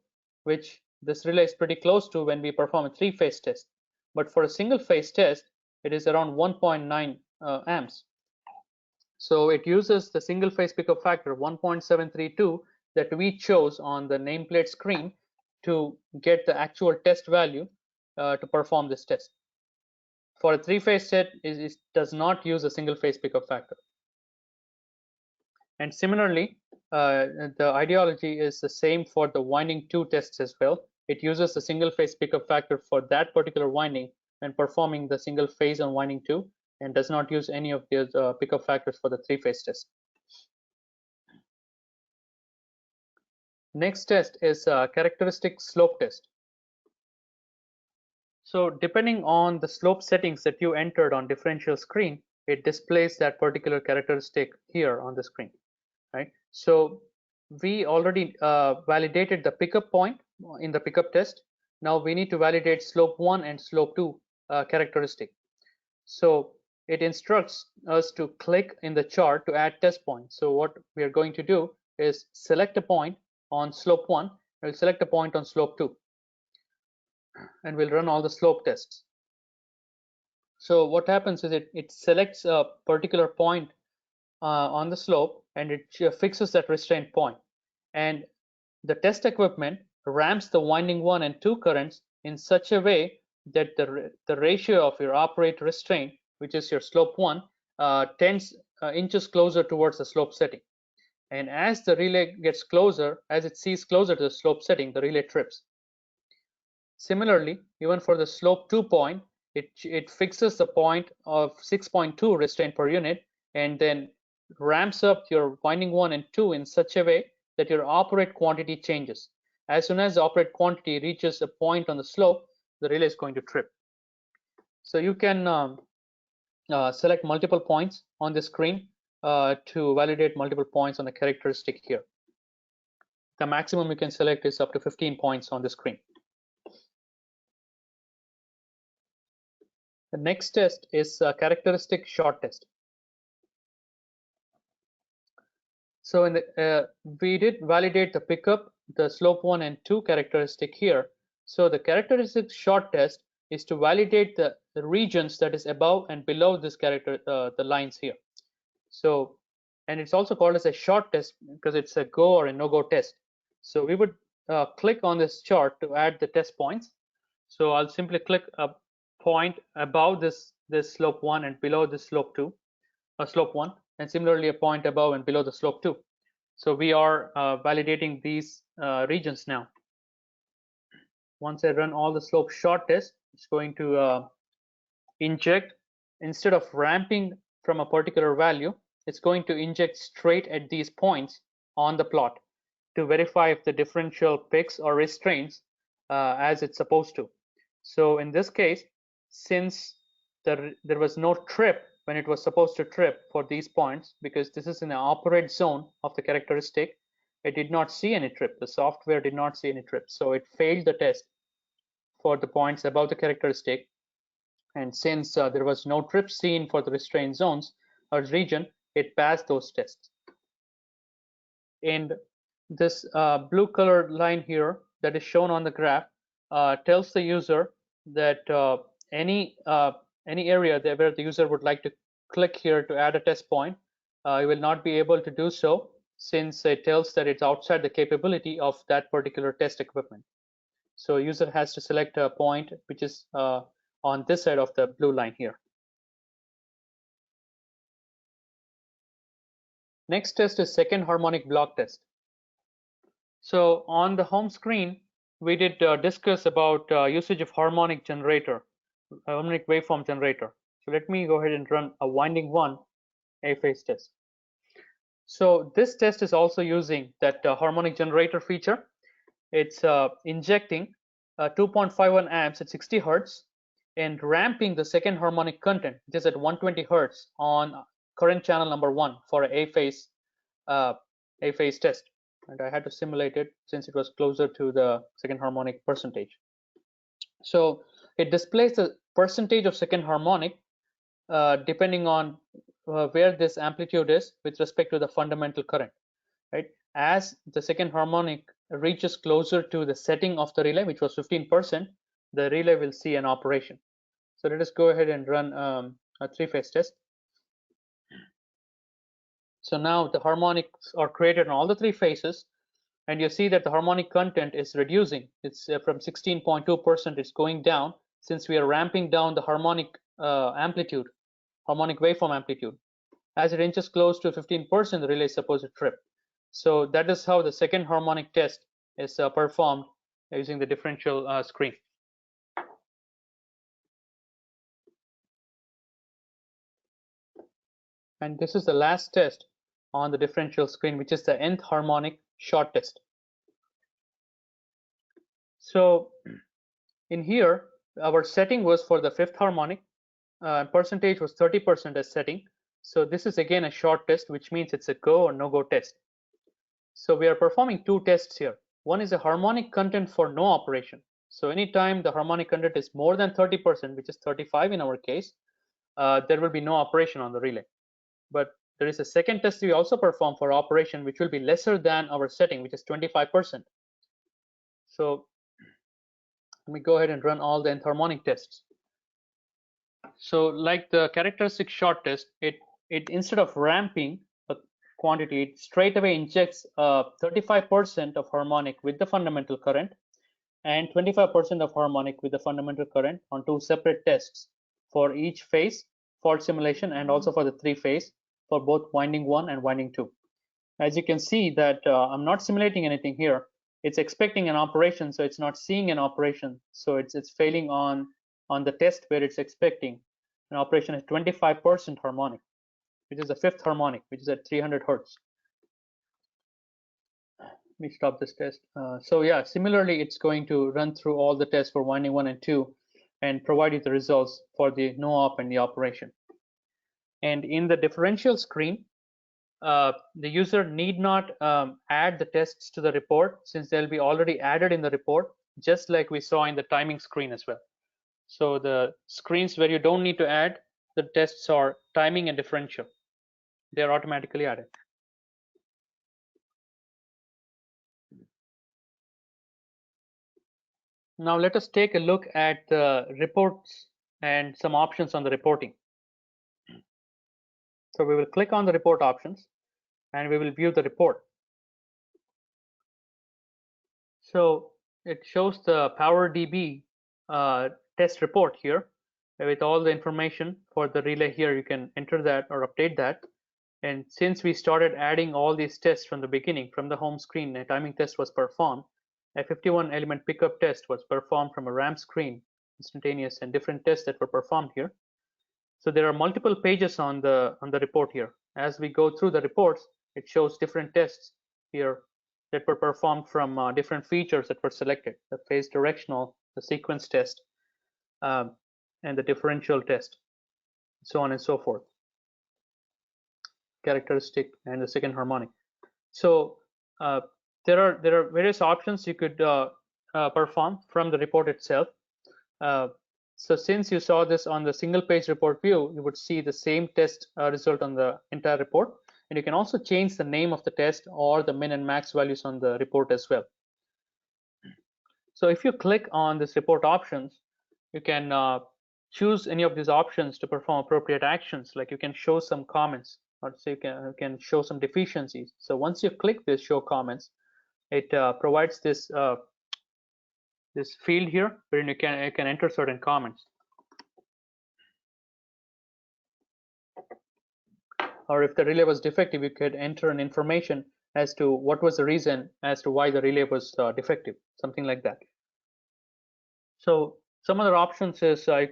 which this relay is pretty close to when we perform a three-phase test. But for a single phase test, it is around 1.9 amps. So it uses the single phase pickup factor 1.732 that we chose on the nameplate screen to get the actual test value to perform this test. For a three-phase test, it does not use a single phase pickup factor. And similarly, the ideology is the same for the winding 2 tests as well. It uses the single phase pickup factor for that particular winding when performing the single phase on winding 2, and does not use any of the pickup factors for the three-phase test. Next test is a characteristic slope test. So depending on the slope settings that you entered on differential screen, it displays that particular characteristic here on the screen, right? So we already validated the pickup point in the pickup test. Now we need to validate slope 1 and slope 2 characteristic. So it instructs us to click in the chart to add test points. So what we are going to do is select a point on slope 1, we'll select a point on slope 2, and we'll run all the slope tests. So what happens is it selects a particular point on the slope, and it fixes that restraint point. And the test equipment ramps the winding 1 and 2 currents in such a way that the ratio of your operate restraint, which is your slope 1, tends inches closer towards the slope setting. And as the relay gets closer, as it sees closer to the slope setting, the relay trips. Similarly, even for the slope 2 point, it fixes the point of 6.2 restraint per unit, and then ramps up your winding 1 and 2 in such a way that your operate quantity changes. As soon as the operate quantity reaches a point on the slope, the relay is going to trip. So you can select multiple points on the screen to validate multiple points on the characteristic here. The maximum you can select is up to 15 points on the screen. The next test is a characteristic short test. So in the, we did validate the pickup, the slope 1 and 2 characteristic here. So the characteristic short test is to validate the regions that is above and below this character, the lines here. So, and it's also called as a short test because it's a go or a no-go test. So we would click on this chart to add the test points. So I'll simply click a point above this slope 1 and below this slope 2, slope 1, and similarly a point above and below the slope 2. So we are validating these regions now. Once I run all the slope short tests, it's going to inject, instead of ramping from a particular value, it's going to inject straight at these points on the plot to verify if the differential picks or restrains as it's supposed to. So in this case, since there was no trip when it was supposed to trip for these points, because this is in the operate zone of the characteristic, it did not see any trip. The software did not see any trip. So it failed the test for the points above the characteristic. And since there was no trip seen for the restraint zones or region, it passed those tests. And this blue colored line here that is shown on the graph tells the user that any area where the user would like to click here to add a test point, you will not be able to do so, since it tells that it's outside the capability of that particular test equipment. So user has to select a point which is on this side of the blue line here. Next test is second harmonic block test. So on the home screen, we did discuss about usage of harmonic generator, harmonic waveform generator. So let me go ahead and run a winding 1 A-phase test. So this test is also using that harmonic generator feature. It's injecting 2.51 amps at 60 hertz and ramping the second harmonic content, which is at 120 hertz on current channel number 1 for an A-phase test. And I had to simulate it since it was closer to the second harmonic percentage. So it displays the percentage of second harmonic depending on where this amplitude is with respect to the fundamental current, right? As the second harmonic reaches closer to the setting of the relay, which was 15%, the relay will see an operation. So let us go ahead and run a 3-phase test. So now the harmonics are created in all the 3 phases, and you see that the harmonic content is reducing. It's from 16.2%, it's going down, since we are ramping down the harmonic amplitude, harmonic waveform amplitude. As it inches close to 15%, the relay is supposed to trip. So that is how the second harmonic test is performed using the differential screen. And this is the last test on the differential screen, which is the nth harmonic short test. So in here, our setting was for the 5th harmonic, percentage was 30% as setting. So this is again a short test, which means it's a go or no go test. So we are performing 2 tests here. One is a harmonic content for no operation. So anytime the harmonic content is more than 30%, which is 35 in our case, there will be no operation on the relay. But there is a second test we also perform for operation, which will be lesser than our setting, which is 25%. So let me go ahead and run all the nth harmonic tests. So like the characteristic short test, it instead of ramping a quantity, it straight away injects 35% of harmonic with the fundamental current and 25% of harmonic with the fundamental current on 2 separate tests for each phase fault simulation, and also for the 3-phase for both winding 1 and winding 2. As you can see that I'm not simulating anything here. It's expecting an operation, so it's not seeing an operation. So it's failing on the test where it's expecting an operation at 25% harmonic, which is the 5th harmonic, which is at 300 hertz. Let me stop this test. So yeah, similarly, it's going to run through all the tests for winding 1 and 2 and provide you the results for the no op and the operation. And in the differential screen, the user need not add the tests to the report, since they'll be already added in the report, just like we saw in the timing screen as well. So the screens where you don't need to add the tests are timing and differential. They're automatically added. Now let us take a look at the reports and some options on the reporting. So we will click on the report options and we will view the report. So it shows the PowerDB test report here with all the information for the relay here. You can enter that or update that. And since we started adding all these tests from the beginning, from the home screen, a timing test was performed. A 51 element pickup test was performed from a RAM screen, instantaneous, and different tests that were performed here. So there are multiple pages on the report here. As we go through the reports, it shows different tests here that were performed from different features that were selected: the phase directional, the sequence test, and the differential test, so on and so forth. Characteristic and the second harmonic. So there are various options you could perform from the report itself. So since you saw this on the single page report view, you would see the same test result on the entire report. And you can also change the name of the test or the min and max values on the report as well. So if you click on this report options, you can choose any of these options to perform appropriate actions. Like you can show some comments, or say you can show some deficiencies. So once you click this show comments, it provides this this field here where you can enter certain comments. Or if the relay was defective, you could enter an information as to what was the reason as to why the relay was defective, something like that. So some other options is you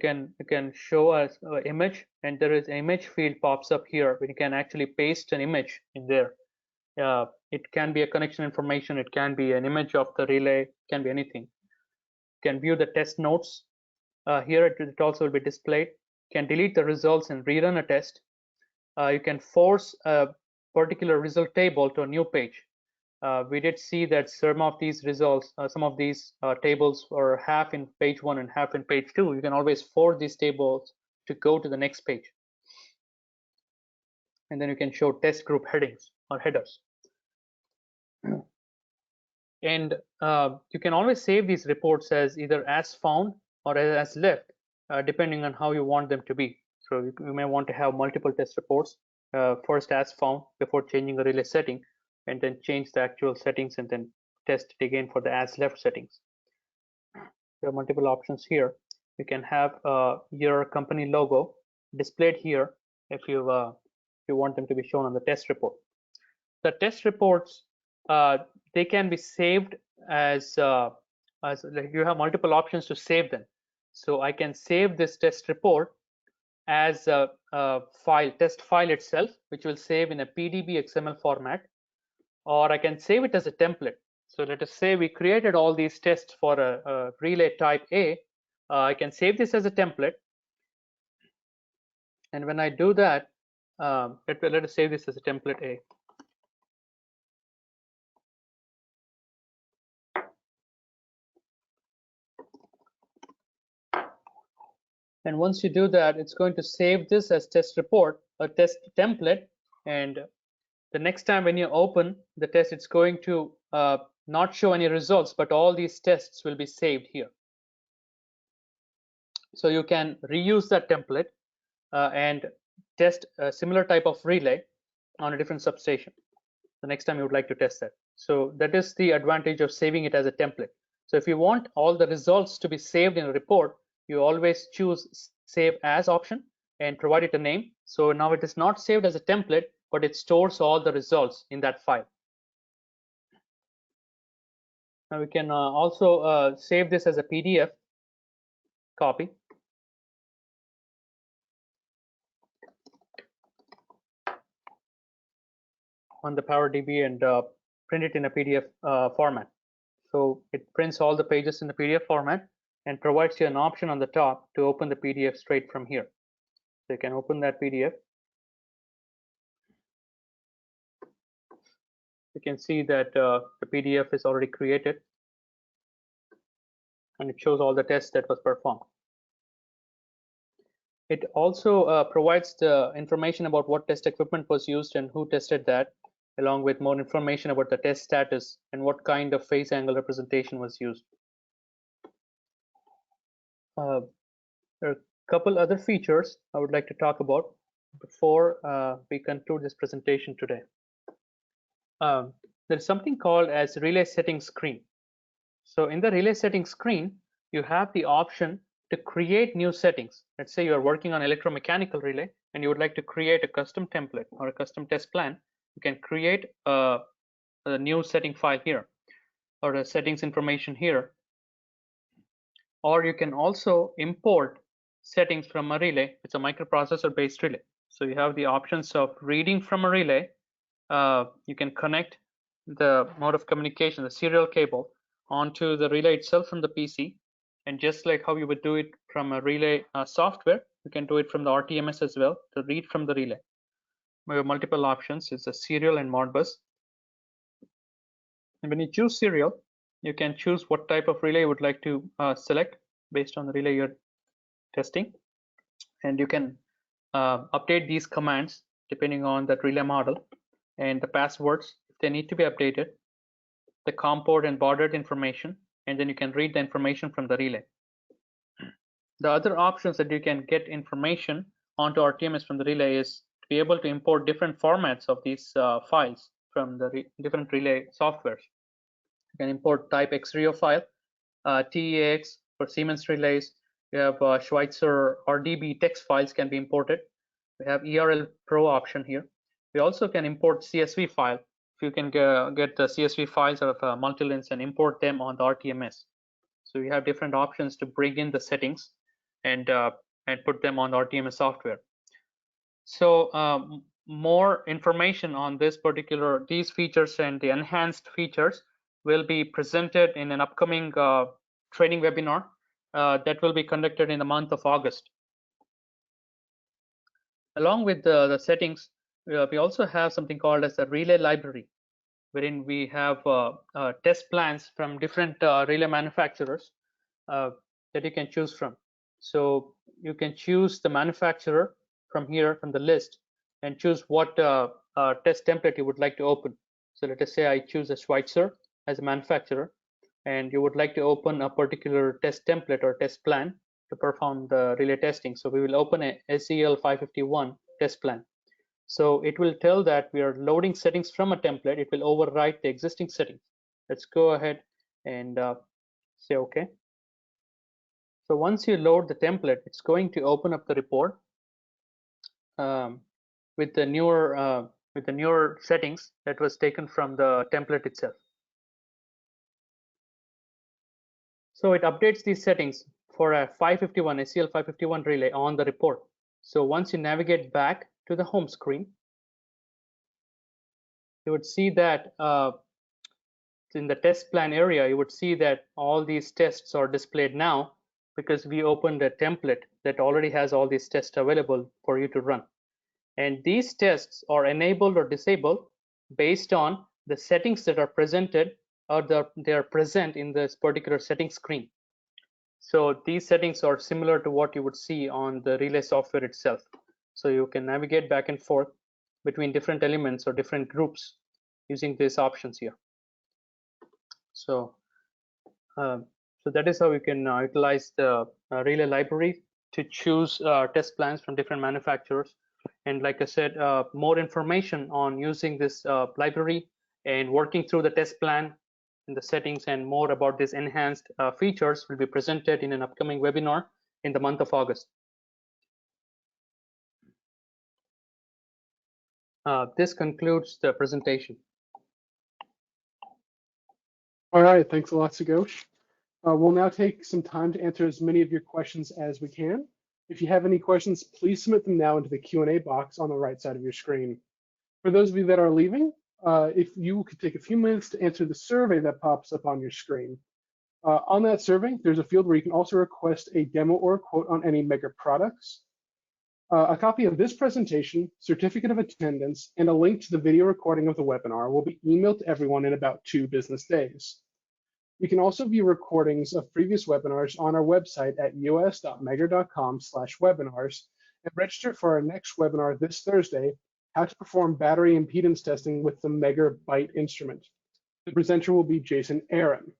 can show as image, and there is an image field pops up here where you can actually paste an image in there. It can be a connection information, it can be an image of the relay, it can be anything. You can view the test notes. Here it also will be displayed. You can delete the results and rerun a test. You can force a particular result table to a new page. We did see that some of these results, some of these tables are half in page 1 and half in page 2. You can always force these tables to go to the next page. And then you can show test group headings or headers. And you can always save these reports as either as found or as left, depending on how you want them to be. So you may want to have multiple test reports, first as found before changing a relay setting, and then change the actual settings and then test it again for the as left settings. There are multiple options here. You can have your company logo displayed here if you want them to be shown on the test report. The test reports, they can be saved as like you have multiple options to save them. So I can save this test report as a file, test file itself, which will save in a PDB XML format, or I can save it as a template. So let us say we created all these tests for a relay type A. I can save this as a template, and when I do that, let us save this as a template A. And once you do that, it's going to save this as test report, a test template. And the next time when you open the test, it's going to not show any results, but all these tests will be saved here. So you can reuse that template and test a similar type of relay on a different substation the next time you would like to test that. So that is the advantage of saving it as a template. So if you want all the results to be saved in a report, you always choose save as option and provide it a name. So now it is not saved as a template, but it stores all the results in that file. Now we can also save this as a PDF copy. On the PowerDB and print it in a PDF format. So it prints all the pages in the PDF format and provides you an option on the top to open the PDF straight from here. So you can open that PDF. You can see that the PDF is already created, and it shows all the tests that was performed. It also provides the information about what test equipment was used and who tested that, along with more information about the test status and what kind of phase angle representation was used. There are a couple other features I would like to talk about before we conclude this presentation today. There's something called as relay settings screen. So in the relay settings screen, you have the option to create new settings. Let's say you are working on electromechanical relay and you would like to create a custom template or a custom test plan. You can create a new setting file here or a settings information here. Or you can also import settings from a relay. It's a microprocessor based relay. So you have the options of reading from a relay. You can connect the mode of communication, the serial cable, onto the relay itself from the PC. And just like how you would do it from a relay software, you can do it from the RTMS as well to read from the relay. We have multiple options. It's a serial and Modbus. And when you choose serial, you can choose what type of relay you would like to select based on the relay you're testing. And you can update these commands depending on that relay model and the passwords if they need to be updated, the COM port and baud information, and then you can read the information from the relay. The other options that you can get information onto RTMS from the relay is to be able to import different formats of these files from the different relay softwares. You can import type Xrio file, TEAX for Siemens relays. We have Schweitzer RDB text files can be imported. We have ERL Pro option here. We also can import CSV file. If you can get the CSV files out of Multilinks and import them on the RTMS. So we have different options to bring in the settings and put them on the RTMS software. So more information on these features and the enhanced features will be presented in an upcoming training webinar that will be conducted in the month of August. Along with the settings, we also have something called as a relay library, wherein we have test plans from different relay manufacturers that you can choose from. So you can choose the manufacturer from here, from the list, and choose what test template you would like to open. So let us say I choose a Schweitzer as a manufacturer, and you would like to open a particular test template or test plan to perform the relay testing. So we will open a SEL 551 test plan. So it will tell that we are loading settings from a template. It will overwrite the existing settings. Let's go ahead and say OK. So once you load the template, it's going to open up the report with the newer settings that was taken from the template itself. So it updates these settings for a 551 SEL 551 relay on the report. So once you navigate back to the home screen, you would see that in the test plan area, you would see that all these tests are displayed now because we opened a template that already has all these tests available for you to run. And these tests are enabled or disabled based on the settings that are presented or they are present in this particular setting screen. So these settings are similar to what you would see on the relay software itself. So you can navigate back and forth between different elements or different groups using these options here. So that is how you can utilize the relay library to choose test plans from different manufacturers. And like I said, more information on using this library and working through the test plan and the settings and more about these enhanced features will be presented in an upcoming webinar in the month of August. This concludes the presentation. All right, thanks a lot, Sugosh. We'll now take some time to answer as many of your questions as we can. If you have any questions, please submit them now into the Q&A box on the right side of your screen. For those of you that are leaving, if you could take a few minutes to answer the survey that pops up on your screen. On that survey, there's a field where you can also request a demo or a quote on any Megger products. A copy of this presentation, certificate of attendance, and a link to the video recording of the webinar will be emailed to everyone in about 2 business days. You can also view recordings of previous webinars on our website at us.megger.com/webinars and register for our next webinar this Thursday, how to perform battery impedance testing with the Megger Byte instrument. The presenter will be Jason Aaron.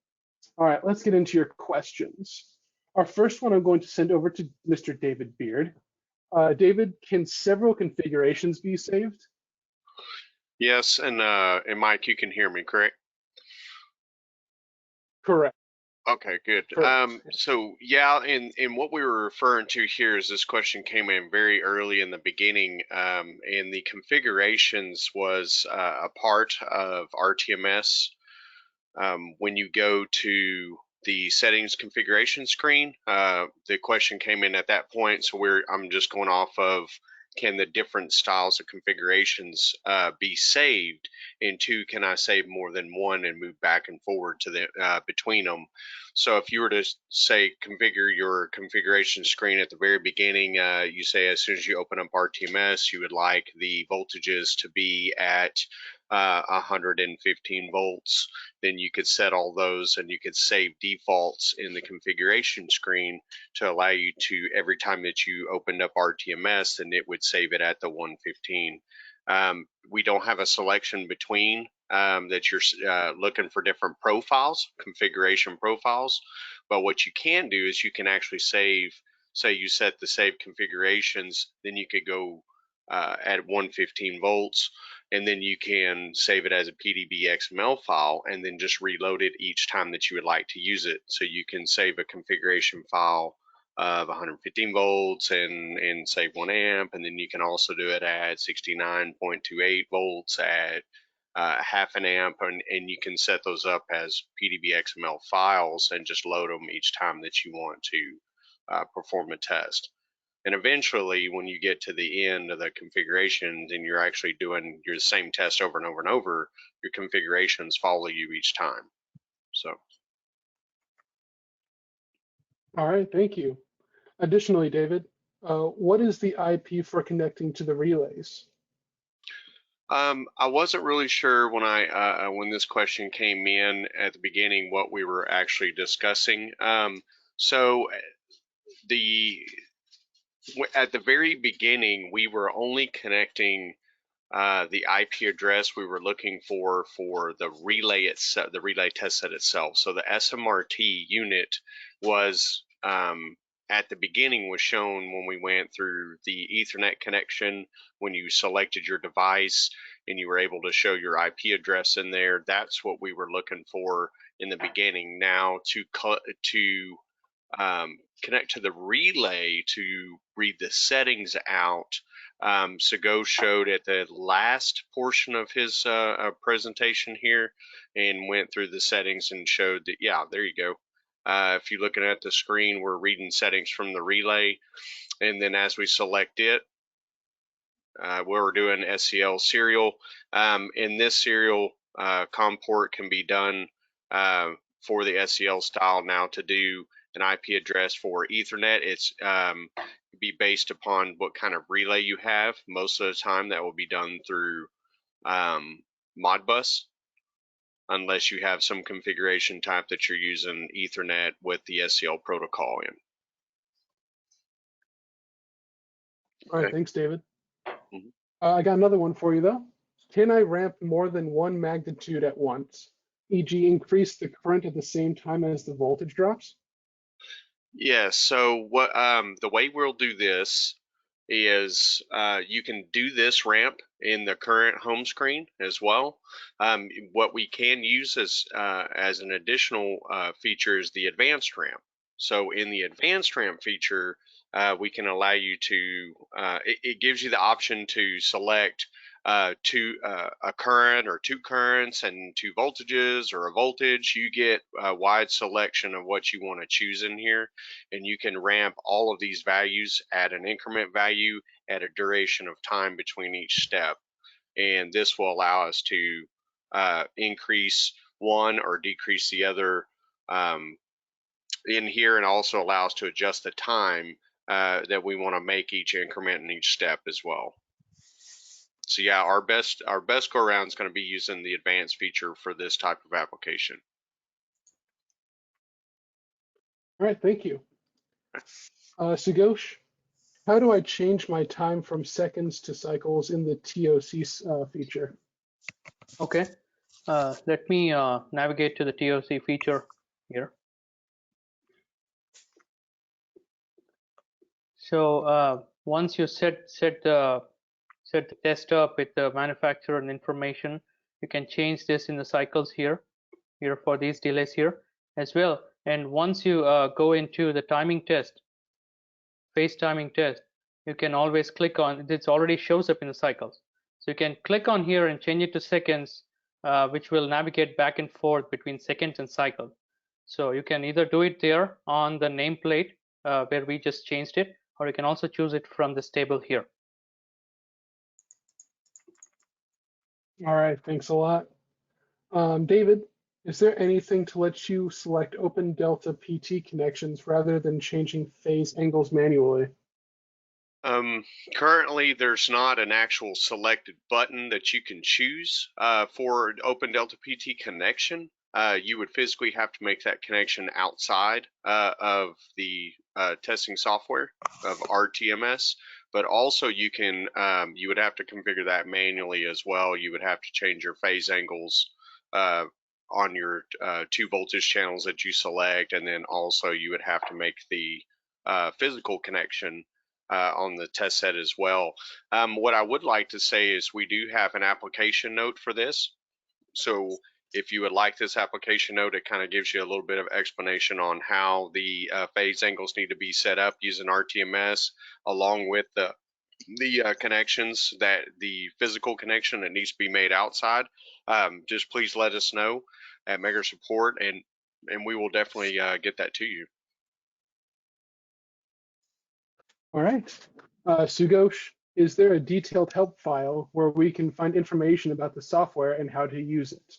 All right, let's get into your questions. Our first one I'm going to send over to Mr. David Beard. David, can several configurations be saved? Yes, and Mike, you can hear me, correct? Correct. Okay, good. Correct. So yeah, and what we were referring to here is this question came in very early in the beginning, and the configurations was a part of RTMS. When you go to the settings configuration screen, the question came in at that point. So I'm just going off of, can the different styles of configurations be saved? And two, can I save more than one and move back and forward to the between them? So if you were to say configure your configuration screen at the very beginning, you say as soon as you open up RTMS, you would like the voltages to be at 115 volts. Then you could set all those and you could save defaults in the configuration screen to allow you to, every time that you opened up RTMS, then it would save it at the 115. We don't have a selection between that you're looking for different profiles, configuration profiles. But what you can do is you can actually save, say you set the save configurations, then you could go at 115 volts, and then you can save it as a PDB XML file and then just reload it each time that you would like to use it. So you can save a configuration file of 115 volts and save 1 amp, and then you can also do it at 69.28 volts at half an amp, and you can set those up as PDB XML files and just load them each time that you want to perform a test. And eventually, when you get to the end of the configurations and you're actually doing your same test over and over and over, your configurations follow you each time. So. All right, thank you. Additionally, David, what is the IP for connecting to the relays? I wasn't really sure when when this question came in at the beginning what we were actually discussing. So at the very beginning, we were only connecting the IP address we were looking for the relay itself, the relay test set itself. So the SMRT unit was at the beginning was shown when we went through the Ethernet connection. When you selected your device and you were able to show your IP address in there, that's what we were looking for in the beginning. Now to connect to the relay to read the settings out. Sago showed at the last portion of his presentation here and went through the settings and showed that, yeah, there you go. If you're looking at the screen, we're reading settings from the relay. And then as we select it, we're doing SCL serial. In this serial, COM port can be done for the SCL style. Now to do an IP address for Ethernet, it's be based upon what kind of relay you have. Most of the time that will be done through Modbus, unless you have some configuration type that you're using Ethernet with the SCL protocol in. All right, thanks, David. I got another one for you, though. Can I ramp more than one magnitude at once, e.g. increase the current at the same time as the voltage drops? Yes, so what the way we'll do this is you can do this ramp in the current home screen as well. What we can use as an additional feature is the advanced ramp. So in the advanced ramp feature, we can allow you to, it gives you the option to select a current or two currents and two voltages or a voltage. You get a wide selection of what you want to choose in here, and you can ramp all of these values at an increment value at a duration of time between each step. And this will allow us to increase one or decrease the other in here, and also allow us to adjust the time that we want to make each increment in each step as well. So yeah, our best go around is going to be using the advanced feature for this type of application. All right, thank you. Sugosh, how do I change my time from seconds to cycles in the TOC feature? Okay, let me navigate to the TOC feature here. So once you set the test up with the manufacturer and information, you can change this in the cycles here for these delays here as well. And once you go into the timing test, phase timing test, you can always click on it. It already shows up in the cycles. So you can click on here and change it to seconds, which will navigate back and forth between seconds and cycle. So you can either do it there on the nameplate where we just changed it, or you can also choose it from this table here. All right, thanks a lot. David, is there anything to let you select open delta PT connections rather than changing phase angles manually? Currently, there's not an actual selected button that you can choose for open delta PT connection. You would physically have to make that connection outside of the testing software of RTMS, but also you can you would have to configure that manually as well. You would have to change your phase angles on your 2 voltage channels that you select, and then also you would have to make the physical connection on the test set as well. What I would like to say is we do have an application note for this. So if you would like this application note, it kind of gives you a little bit of explanation on how the phase angles need to be set up using RTMS, along with the connections, that the physical connection that needs to be made outside. Just please let us know at Megger Support, and we will definitely get that to you. All right. Sugosh, is there a detailed help file where we can find information about the software and how to use it?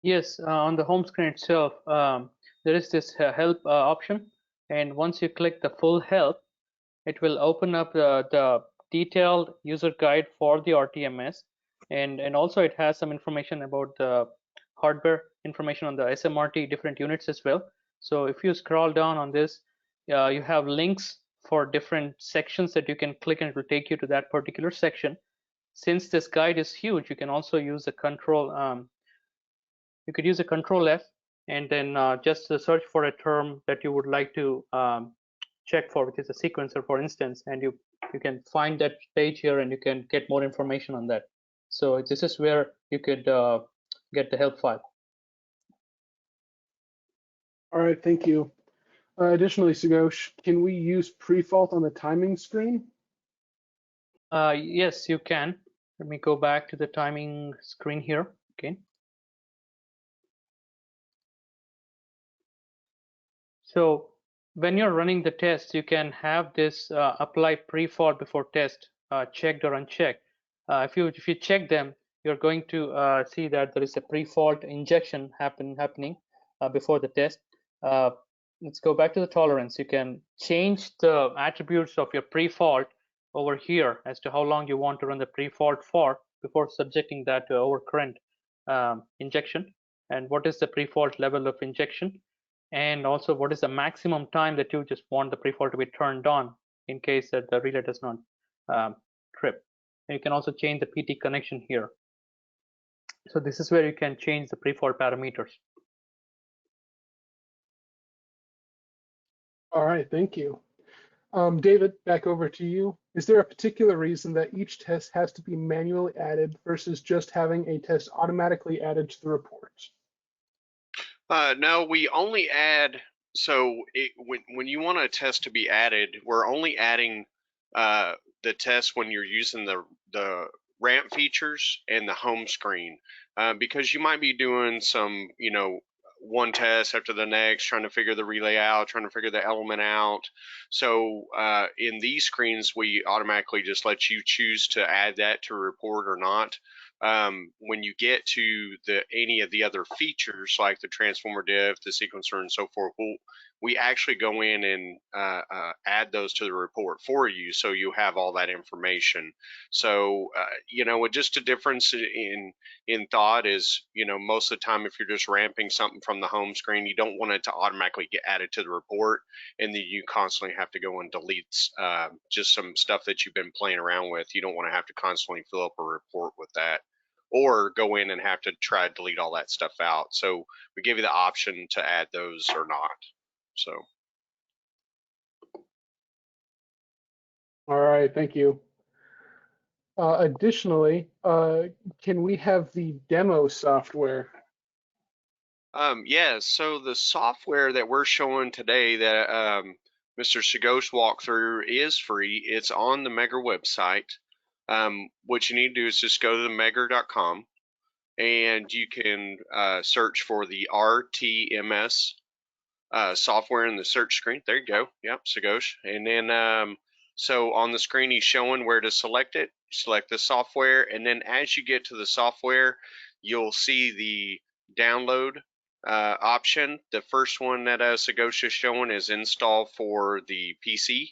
Yes, on the home screen itself, there is this help option. And once you click the full help, it will open up the detailed user guide for the RTMS. And also it has some information about the hardware information on the SMRT different units as well. So if you scroll down on this, you have links for different sections that you can click, and it will take you to that particular section. Since this guide is huge, you can also use the control. You could use a control F and then just search for a term that you would like to check for, which is a sequencer, for instance, and you can find that page here and you can get more information on that. So this is where you could get the help file. All right, thank you. Additionally, Sugosh, can we use Prefault on the timing screen? Yes, you can. Let me go back to the timing screen here. Okay. So when you're running the test, you can have this apply prefault before test checked or unchecked. If you check them, you're going to see that there is a prefault injection happening before the test. Let's go back to the tolerance. You can change the attributes of your prefault over here as to how long you want to run the prefault for before subjecting that to overcurrent injection, and what is the prefault level of injection, and also what is the maximum time that you just want the prefault to be turned on in case that the relay does not trip. And you can also change the PT connection here. So this is where you can change the prefault parameters. All right, thank you. David, back over to you. Is there a particular reason that each test has to be manually added versus just having a test automatically added to the report? No, we only add, so when you want a test to be added, we're only adding the test when you're using the ramp features and the home screen, because you might be doing some, one test after the next, trying to figure the relay out, trying to figure the element out. So in these screens, we automatically just let you choose to add that to a report or not. When you get to any of the other features like the transformer diff, the sequencer, and so forth, we actually go in and add those to the report for you, so you have all that information. So just a difference in thought is, most of the time if you're just ramping something from the home screen, you don't want it to automatically get added to the report, and then you constantly have to go and delete just some stuff that you've been playing around with. You don't want to have to constantly fill up a report with that, or go in and have to try to delete all that stuff out. So we give you the option to add those or not. So. All right, thank you. Additionally, can we have the demo software? Yeah, so the software that we're showing today that Mr. Sagosh walked through is free. It's on the Megger website. What you need to do is just go to the megger.com and you can search for the RTMS software in the search screen. There you go. Yep, Sagosh. And then so on the screen, he's showing where to select it. Select the software, and then as you get to the software, you'll see the download option. The first one that Sagosh is showing is install for the PC,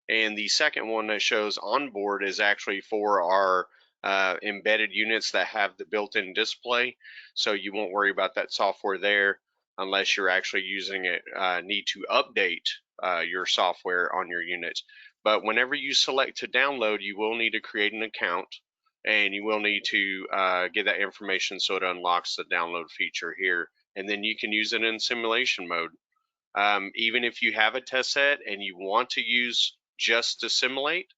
and the second one that shows onboard is actually for our embedded units that have the built-in display. So you won't worry about that software there unless you're actually using it, need to update your software on your unit. But whenever you select to download, you will need to create an account, and you will need to get that information so it unlocks the download feature here. And then you can use it in simulation mode. Even if you have a test set and you want to use just to simulate,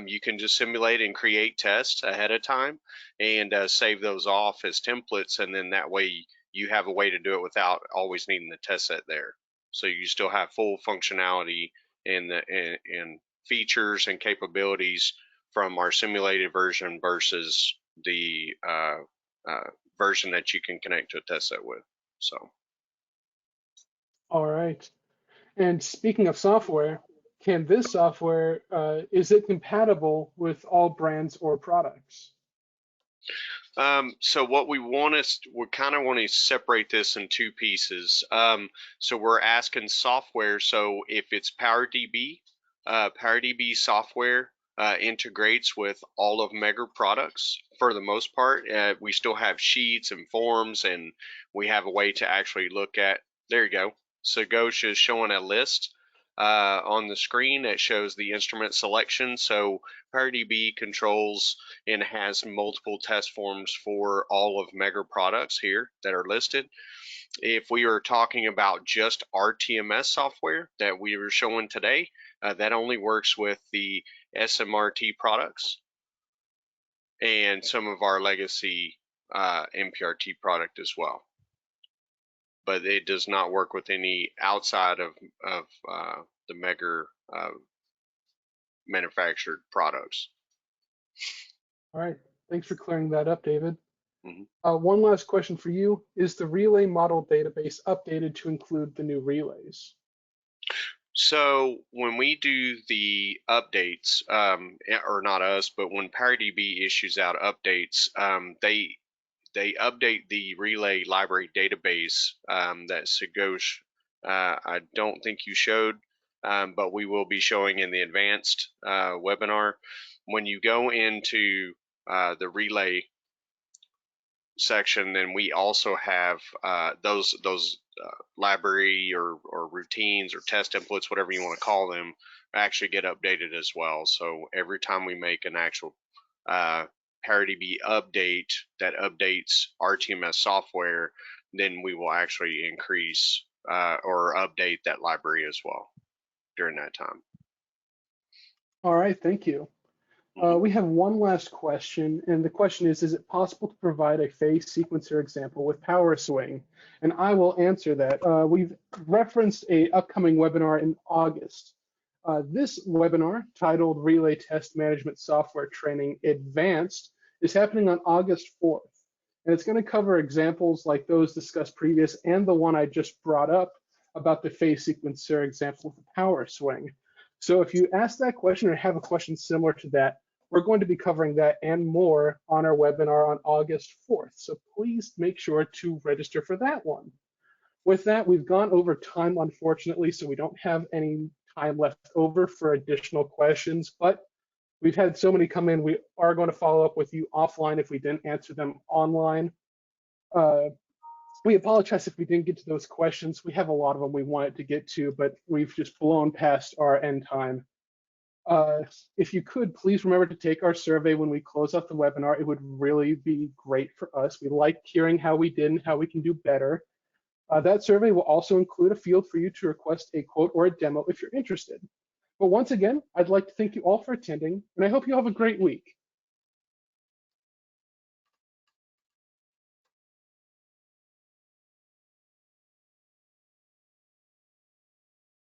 you can just simulate and create tests ahead of time and save those off as templates, and then that way you have a way to do it without always needing the test set there. So you still have full functionality in features and capabilities from our simulated version versus the version that you can connect to a test set with. So. All right. And speaking of software, can this software, is it compatible with all brands or products? So what we kind of want to separate this in two pieces. So we're asking software. So if it's PowerDB software integrates with all of Megger products for the most part. We still have sheets and forms, and we have a way to actually look at. There you go. So Ghosh is showing a list on the screen that shows the instrument selection. So PowerDB controls and has multiple test forms for all of Megger products here that are listed. If we are talking about just RTMS software that we were showing today, that only works with the SMRT products and some of our legacy MPRT product as well. But it does not work with any outside of the Megger manufactured products. All right. Thanks for clearing that up, David. Mm-hmm. One last question for you. Is the relay model database updated to include the new relays? So when we do the updates, or not us, but when PowerDB issues out updates, they update the relay library database that Sagosh, I don't think you showed, but we will be showing in the advanced webinar. When you go into the relay section, then we also have those library or routines or test templates, whatever you want to call them, actually get updated as well. So every time we make an actual PowerDB update that updates RTMS software, then we will actually increase or update that library as well during that time. All right, thank you. We have one last question, and the question is it possible to provide a phase sequencer example with power swing? And I will answer that. We've referenced an upcoming webinar in August. This webinar, titled Relay Test Management Software Training Advanced, is happening on August 4th. And it's going to cover examples like those discussed previous and the one I just brought up about the phase sequencer example with the power swing. So if you ask that question or have a question similar to that, we're going to be covering that and more on our webinar on August 4th. So please make sure to register for that one. With that, we've gone over time, unfortunately, so we don't have any time left over for additional questions, but we've had so many come in. We are going to follow up with you offline if we didn't answer them online. We apologize if we didn't get to those questions. We have a lot of them we wanted to get to, but we've just blown past our end time. If you could, please remember to take our survey when we close out the webinar. It would really be great for us. We like hearing how we did and how we can do better. That survey will also include a field for you to request a quote or a demo if you're interested. But once again, I'd like to thank you all for attending, and I hope you have a great week.